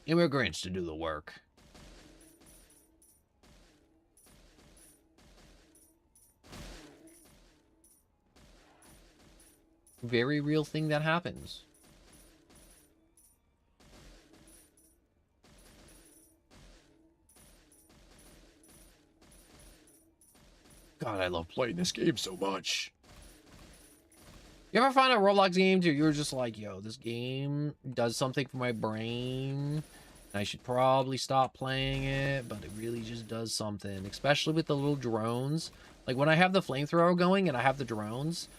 immigrants to do the work. Very real thing that happens. God, I love playing this game so much. You ever find a Roblox game where you're just like, yo, this game does something for my brain. I should probably stop playing it, but it really just does something, especially with the little drones. Like when I have the flamethrower going and I have the drones,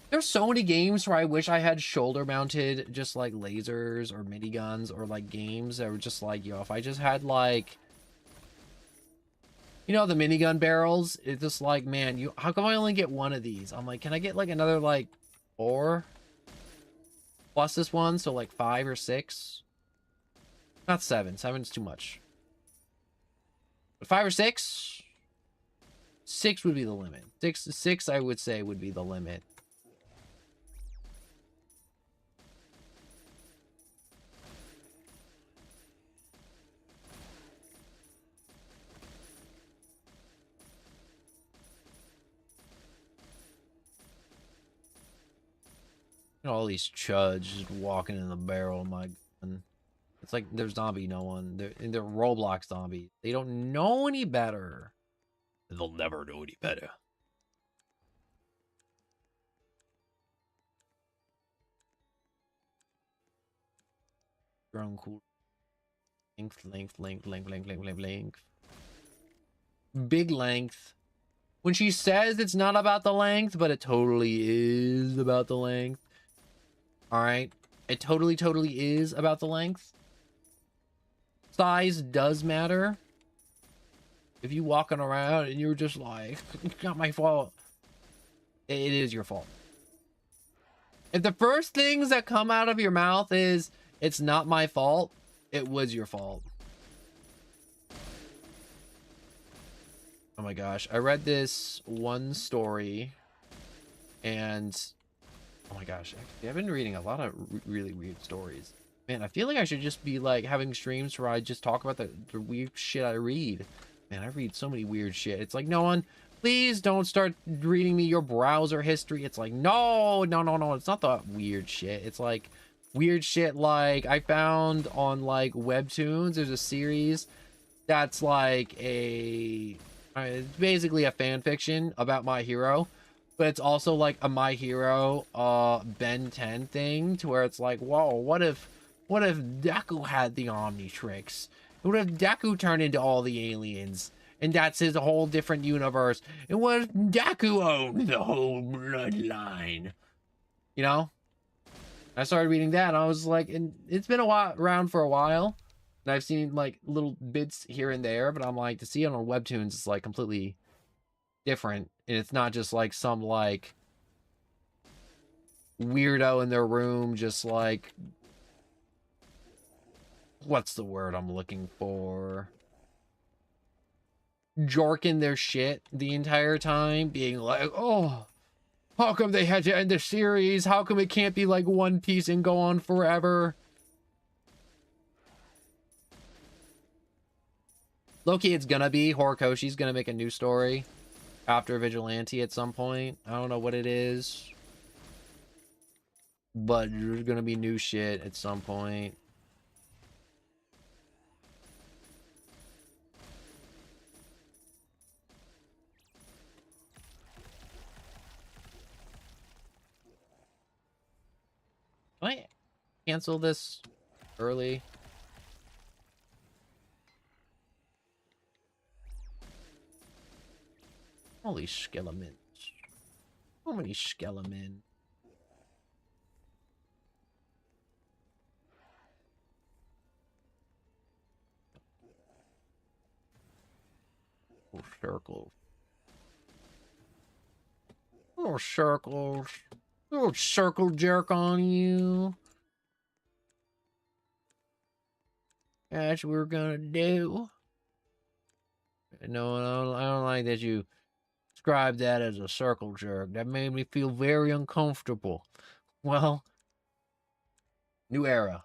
there's so many games where I wish I had shoulder mounted just like lasers or miniguns or like games that were just like, yo, if I just had like, you know, the minigun barrels, it's just like, man, how come I only get one of these? I'm like, can I get like another like 4 plus this one? So like 5 or 6, not 7. 7's too much. But 5 or 6, 6 would be the limit. 6 I would say would be the limit. All these chuds just walking in the barrel of my gun. It's like there's zombie no one. They're Roblox zombies. They don't know any better. They'll never know any better. Drone cool. Length. Big length. When she says it's not about the length, but it totally is about the length. All right. It totally is about the length. Size does matter. If you walking around and you're just like, it's not my fault. It is your fault. If the first things that come out of your mouth is, it's not my fault, it was your fault. Oh my gosh. I read this one story And oh my gosh, actually, I've been reading a lot of really weird stories. Man, I feel like I should just be like having streams where I just talk about the weird shit I read. Man, I read so many weird shit. It's like, no one, please don't start reading me your browser history. It's like, no, no, no, no. It's not the weird shit. It's like weird shit like I found on like Webtoons. There's a series that's like it's basically a fan fiction about My Hero, but it's also like a My Hero Ben 10 thing to where it's like, whoa, what if Deku had the Omnitrix? What if Deku turned into all the aliens? And that's his whole different universe. And what if Deku owned the whole bloodline? You know? I started reading that and I was like, and it's been around for a while. And I've seen like little bits here and there, but I'm like, to see it on Webtoons is like completely different. And it's not just like some like weirdo in their room, just like, what's the word I'm looking for? Jorking their shit the entire time, being like, oh, how come they had to end the series? How come it can't be like One Piece and go on forever? Low-key, it's gonna be Horikoshi's gonna make a new story after Vigilante at some point. I don't know what it is, but there's gonna be new shit at some point. Can I cancel this early? Holy skeletons. So many skelemen. Oh, circles. Oh, circles. Oh, circle jerk on you. That's what we're gonna do. No, I don't like that you described that as a circle jerk. That made me feel very uncomfortable. Well, new era.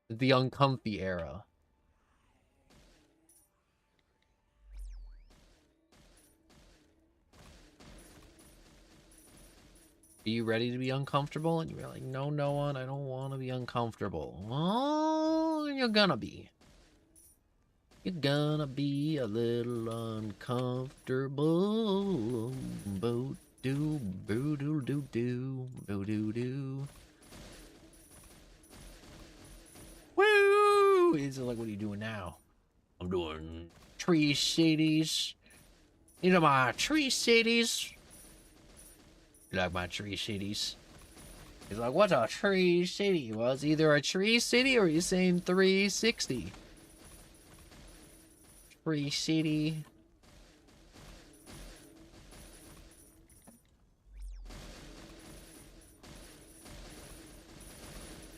The uncomfy era. Are you ready to be uncomfortable? And you're like, no, no one, I don't want to be uncomfortable. Oh, you're gonna be. You're gonna be a little uncomfortable. Boo doo, boo doo doo doo, boo doo doo. Woo! It's like, what are you doing now? I'm doing Tree Cities. These are my Tree Cities. You like my Tree Cities? He's like, what's a Tree City? Well, it's either a Tree City or you're saying 360. Tree City.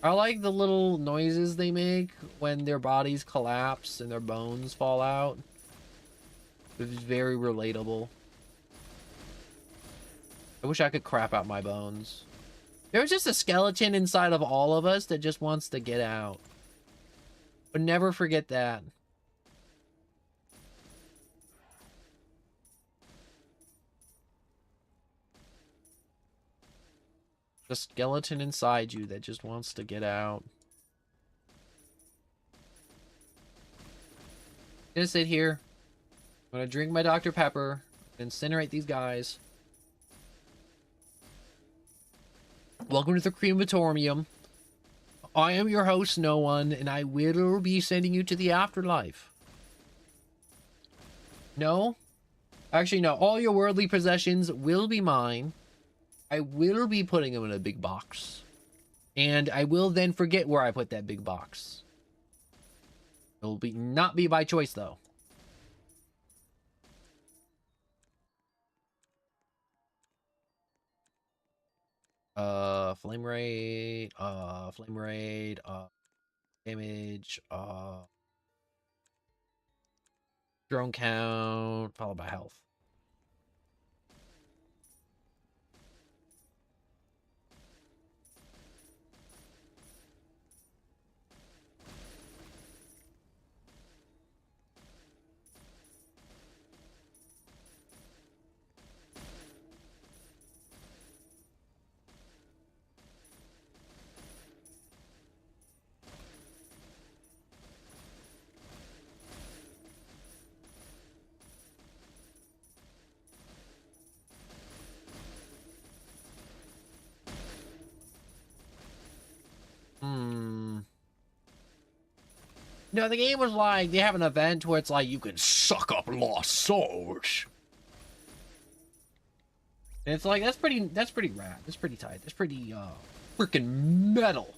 I like the little noises they make when their bodies collapse and their bones fall out. It's very relatable. I wish I could crap out my bones. There's just a skeleton inside of all of us that just wants to get out. But never forget that. The skeleton inside you that just wants to get out. I'm gonna sit here. I'm gonna drink my Dr. Pepper. Incinerate these guys. Welcome to the crematorium. I am your host, No One, and I will be sending you to the afterlife. No? Actually, no. All your worldly possessions will be mine. I will be putting them in a big box. And I will then forget where I put that big box. It will be not be by choice, though. Flame rate, damage, drone count, followed by health. No, the game was like, they have an event where it's like, you can suck up lost souls. And it's like, that's pretty rad. That's pretty tight. That's pretty, freaking metal.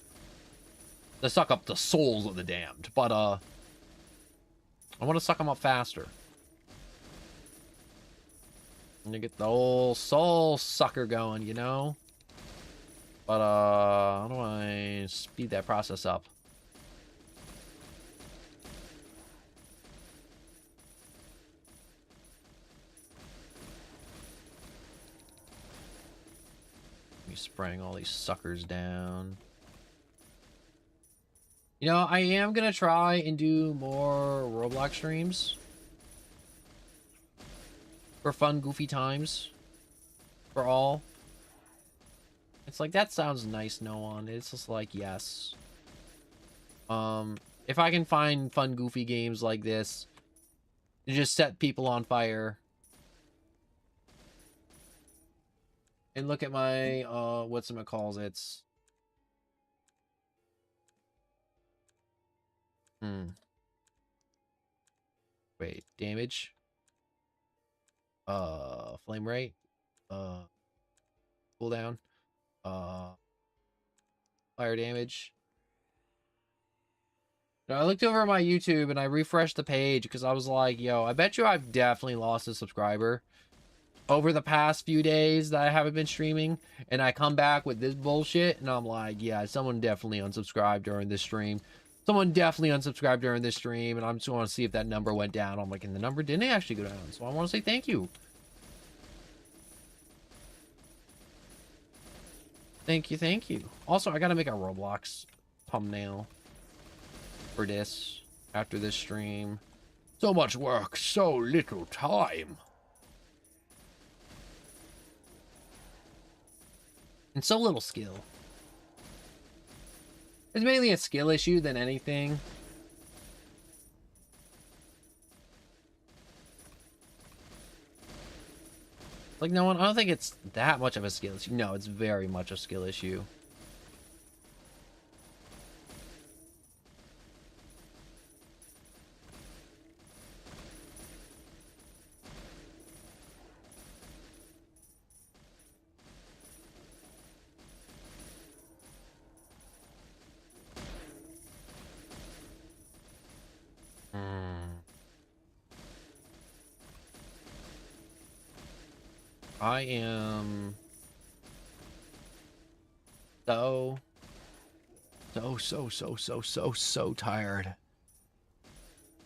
To suck up the souls of the damned. But, I want to suck them up faster. And to get the old soul sucker going, you know? But, how do I speed that process up? Me spraying all these suckers down. You know, I am gonna try and do more Roblox streams. For fun, goofy times. For all. It's like, that sounds nice, no one. It's just like, yes. If I can find fun, goofy games like this to just set people on fire. And look at my, whatchamacallits. Wait, damage. Flame rate. Cooldown. Fire damage. Now, I looked over at my YouTube and I refreshed the page because I was like, yo, I bet you I've definitely lost a subscriber over the past few days that I haven't been streaming. And I come back with this bullshit and I'm like, yeah, someone definitely unsubscribed during this stream. Someone definitely unsubscribed during this stream. And I'm just want to see if that number went down. I'm like, and the number didn't actually go down. So I want to say thank you. Thank you, thank you. Also, I gotta make a Roblox thumbnail for this after this stream. So much work, so little time. And so little skill. It's mainly a skill issue than anything. Like, no one, I don't think it's that much of a skill issue. No, it's very much a skill issue. I am so tired.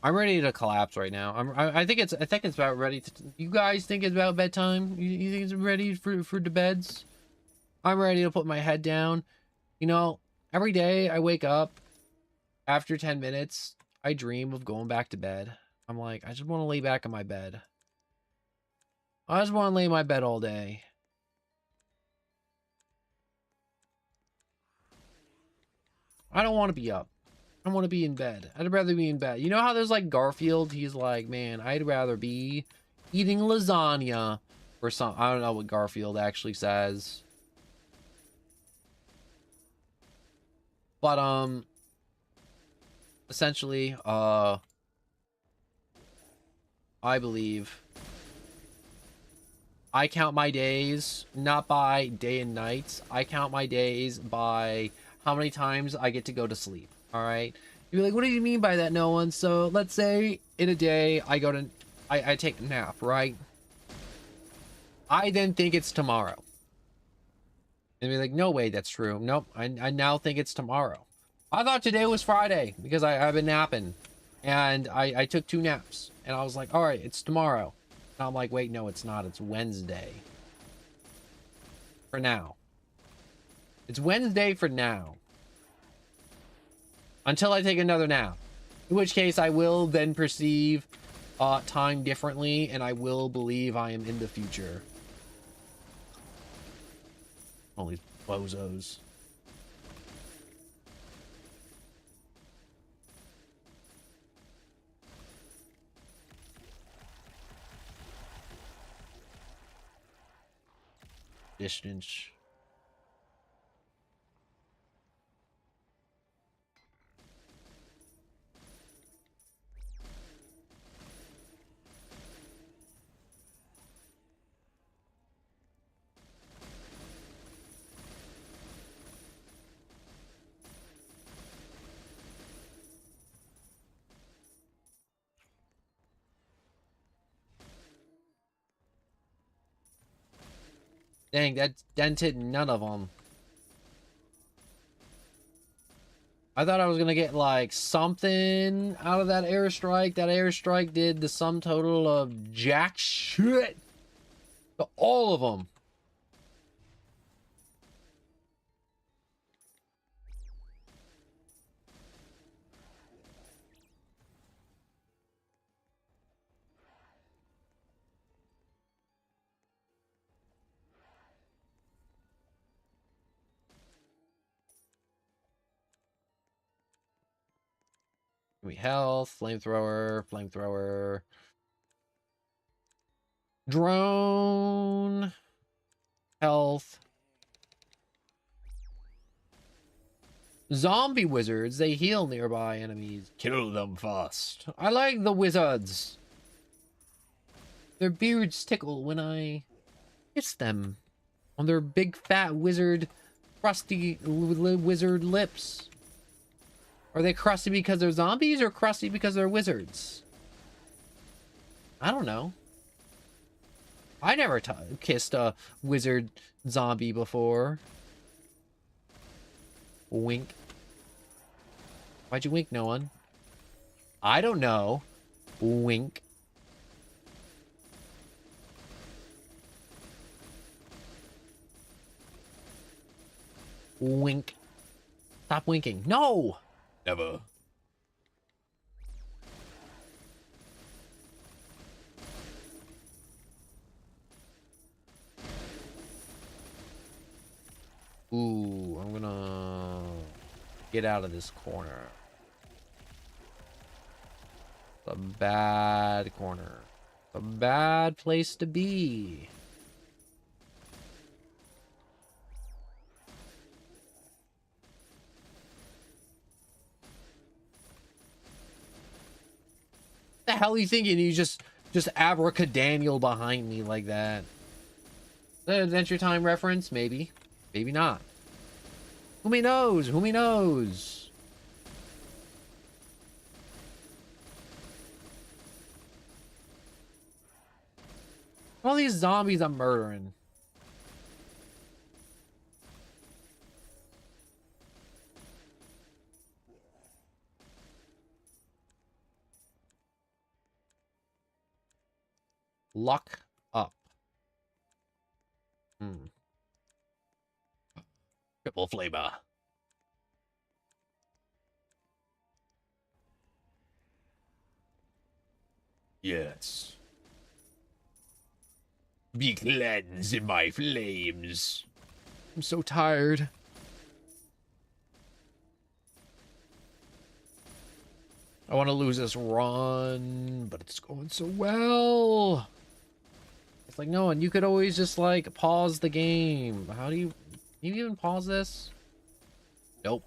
I'm ready to collapse right now. I think it's about ready to. You guys think it's about bedtime? You think it's ready for the beds? I'm ready to put my head down. You know, every day I wake up, after 10 minutes, I dream of going back to bed. I'm like, I just want to lay back in my bed. I just want to lay in my bed all day. I don't want to be up. I want to be in bed. I'd rather be in bed. You know how there's like Garfield? He's like, man, I'd rather be eating lasagna or something. I don't know what Garfield actually says. But, essentially, I believe I count my days not by day and nights. I count my days by how many times I get to go to sleep. All right. You're like, what do you mean by that, no one? So let's say in a day I go to, I take a nap, right? I then think it's tomorrow. And be like, no way, that's true. Nope. I now think it's tomorrow. I thought today was Friday because I've been napping and I took 2 naps and I was like, all right, it's tomorrow. And I'm like, wait, no, it's not. It's Wednesday. For now. It's Wednesday for now. Until I take another nap. In which case I will then perceive time differently and I will believe I am in the future. All these bozos. Distance. Dang, that dented none of them. I thought I was gonna get like something out of that airstrike. That airstrike did the sum total of jack shit to all of them. Give me health, flamethrower, flamethrower. Drone. Health. Zombie wizards, they heal nearby enemies. Kill them fast. I like the wizards. Their beards tickle when I kiss them on their big fat wizard crusty wizard lips. Are they crusty because they're zombies or crusty because they're wizards? I don't know. I never kissed a wizard zombie before. Wink. Why'd you wink, no one? I don't know. Wink. Wink. Stop winking. No! Never. Ooh, I'm gonna get out of this corner. It's a bad corner. A bad place to be. The hell are you thinking? You just abracadaniel behind me like that. The Adventure Time reference? Maybe. Maybe not. Who me knows? Who me knows? All these zombies I'm murdering. Luck up. Triple flavor. Yes. Be cleansed in my flames. I'm so tired. I want to lose this run, but it's going so well. It's like, no, and you could always just like pause the game. How do you can you even pause this? Nope.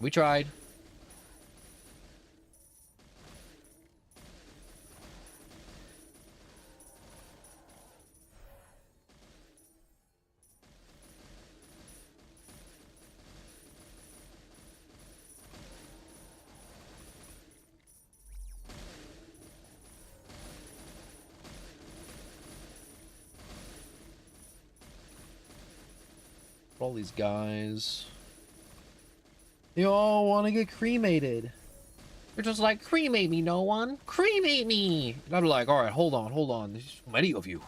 We tried. All these guys. They all want to get cremated. They're just like, cremate me, no one. Cremate me. And I'm like, all right, hold on, hold on. There's so many of you.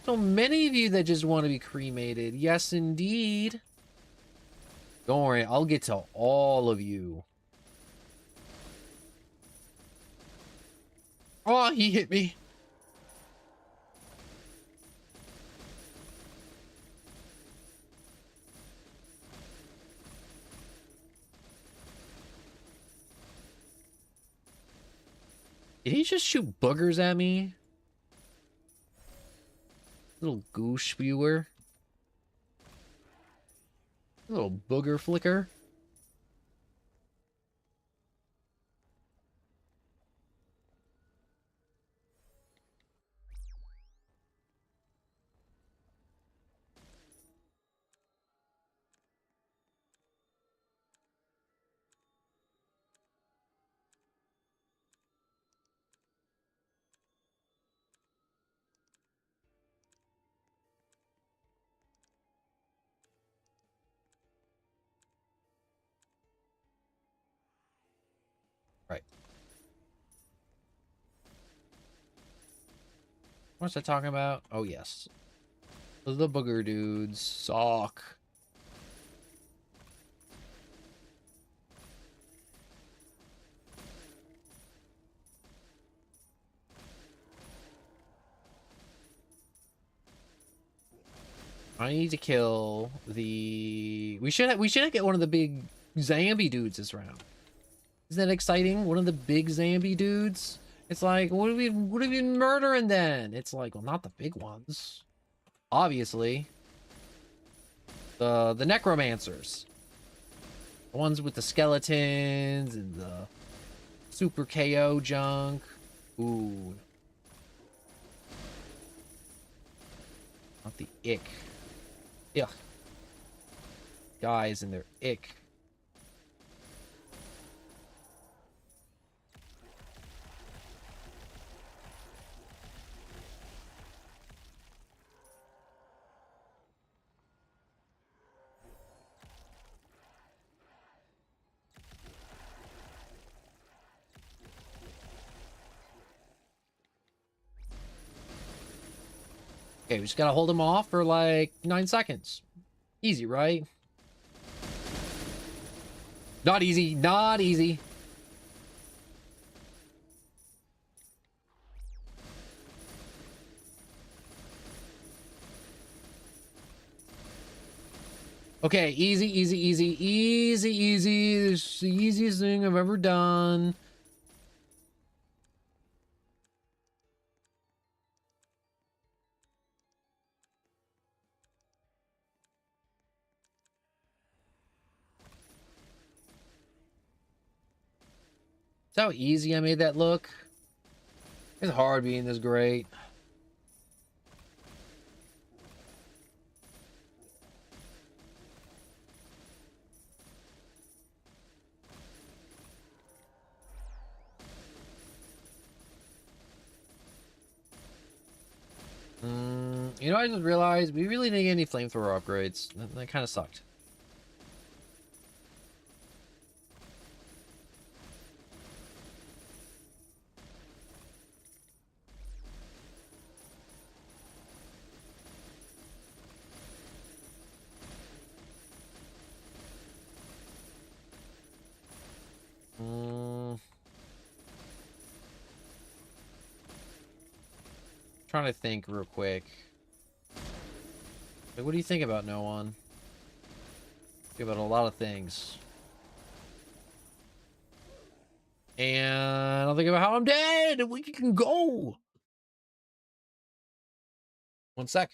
So many of you that just want to be cremated. Yes, indeed. Don't worry, I'll get to all of you. Oh, he hit me. Did he just shoot boogers at me? Little goose spewer. Little booger flicker. What's I talking about? Oh, yes. The booger dudes suck. I need to kill the... We should get one of the big zombie dudes this round. Isn't that exciting? One of the big zombie dudes. It's like, what are we murdering then? It's like, well, not the big ones. Obviously. The necromancers. The ones with the skeletons and the super KO junk. Ooh. Not the ick. Yeah. Guys and their ick. Okay, we just gotta hold him off for like 9 seconds. Easy, right? Not easy, not easy. Okay, easy, easy, easy, easy, easy. This is the easiest thing I've ever done. See how easy I made that look? It's hard being this great. You know, I just realized we really didn't get any flamethrower upgrades. That kind of sucked. Trying to think real quick. Like, what do you think about no one? Think about a lot of things. And I'll think about how I'm dead and we can go. 1 sec.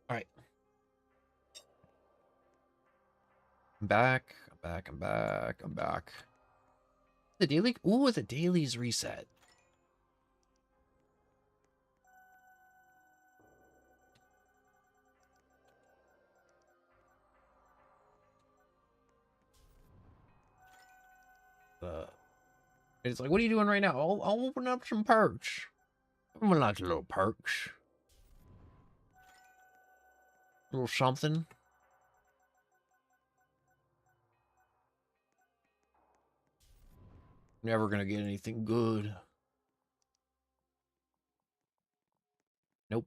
All right. I'm back. I'm back. I'm back. I'm back. The daily. Ooh, the dailies reset. It's like, what are you doing right now? I'll open up some perks. I'm gonna like a little perks. A little something. Never gonna get anything good. Nope.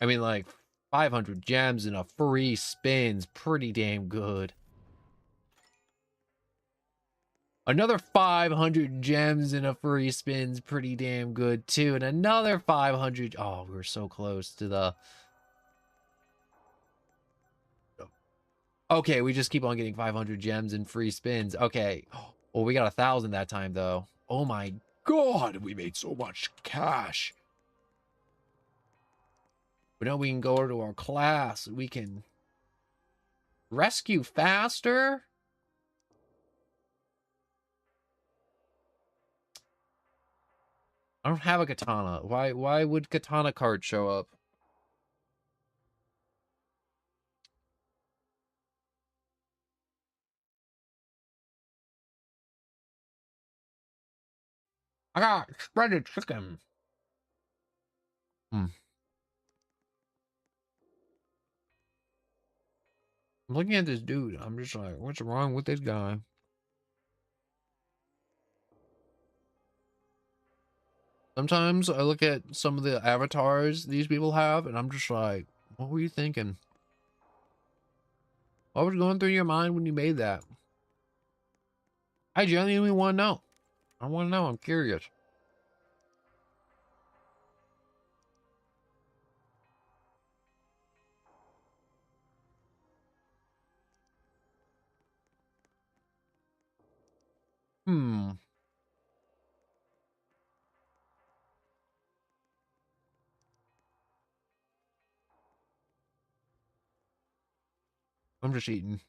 I mean, like, 500 gems and a free spin's pretty damn good. Another 500 gems and a free spin's pretty damn good, too. And another 500... Oh, we were so close to the... Okay, we just keep on getting 500 gems and free spins. Okay. Well, we got 1,000 that time, though. Oh, my God. We made so much cash. But now we can go to our class. We can rescue faster. I don't have a katana. Why would katana card show up? I got shredded chicken. Hmm. I'm looking at this dude. I'm just like, what's wrong with this guy? Sometimes I look at some of the avatars these people have, and I'm just like, what were you thinking? What was going through your mind when you made that? I genuinely want to know. I want to know. I'm curious. Hmm. I'm just eating.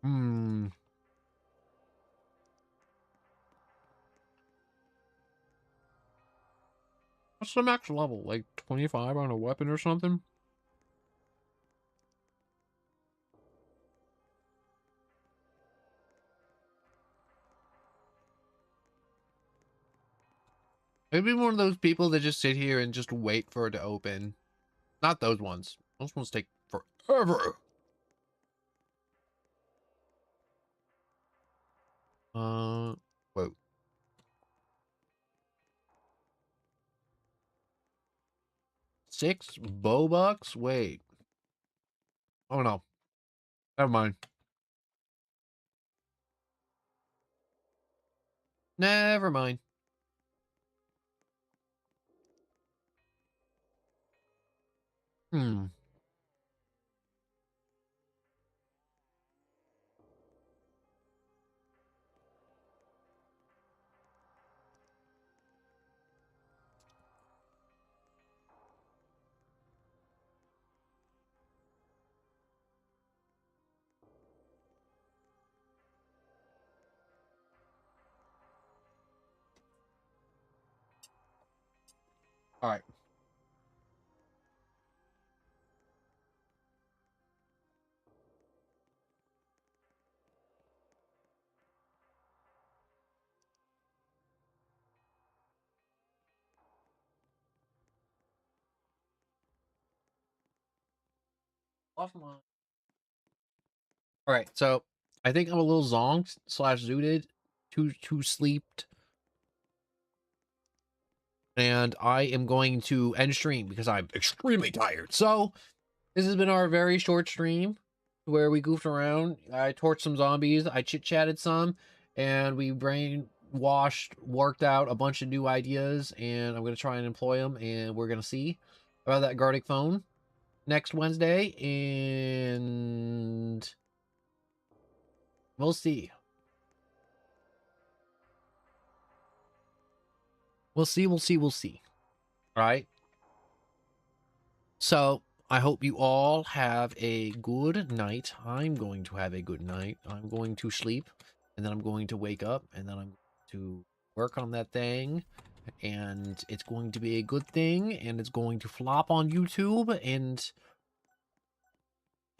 Hmm. What's the max level? Like 25 on a weapon or something? Maybe one of those people that just sit here and just wait for it to open. Not those ones. Those ones take forever. Whoa. 6 Bobucks? Wait. Oh no. Never mind. Never mind. Hmm. All right. Off my. All right. So I think I'm a little zonked slash zooted, too sleeped, and I am going to end stream because I'm extremely tired. So this has been our very short stream where we goofed around. I torched some zombies. I chit-chatted some, and we brainwashed, worked out a bunch of new ideas, and I'm going to try and employ them, and we're going to see about that Gartic phone next Wednesday, and we'll see. We'll see, we'll see, we'll see. All right? So I hope you all have a good night. I'm going to have a good night. I'm going to sleep, and then I'm going to wake up, and then I'm to work on that thing, and it's going to be a good thing, and it's going to flop on YouTube, and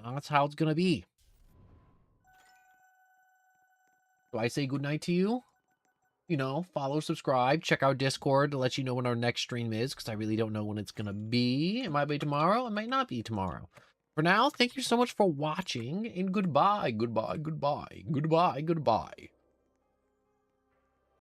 that's how it's gonna be. So I say good night to you. You know, follow, subscribe, check out Discord to let you know when our next stream is, because I really don't know when it's gonna be. It might be tomorrow, it might not be tomorrow. For now, thank you so much for watching, and goodbye, goodbye, goodbye, goodbye, goodbye.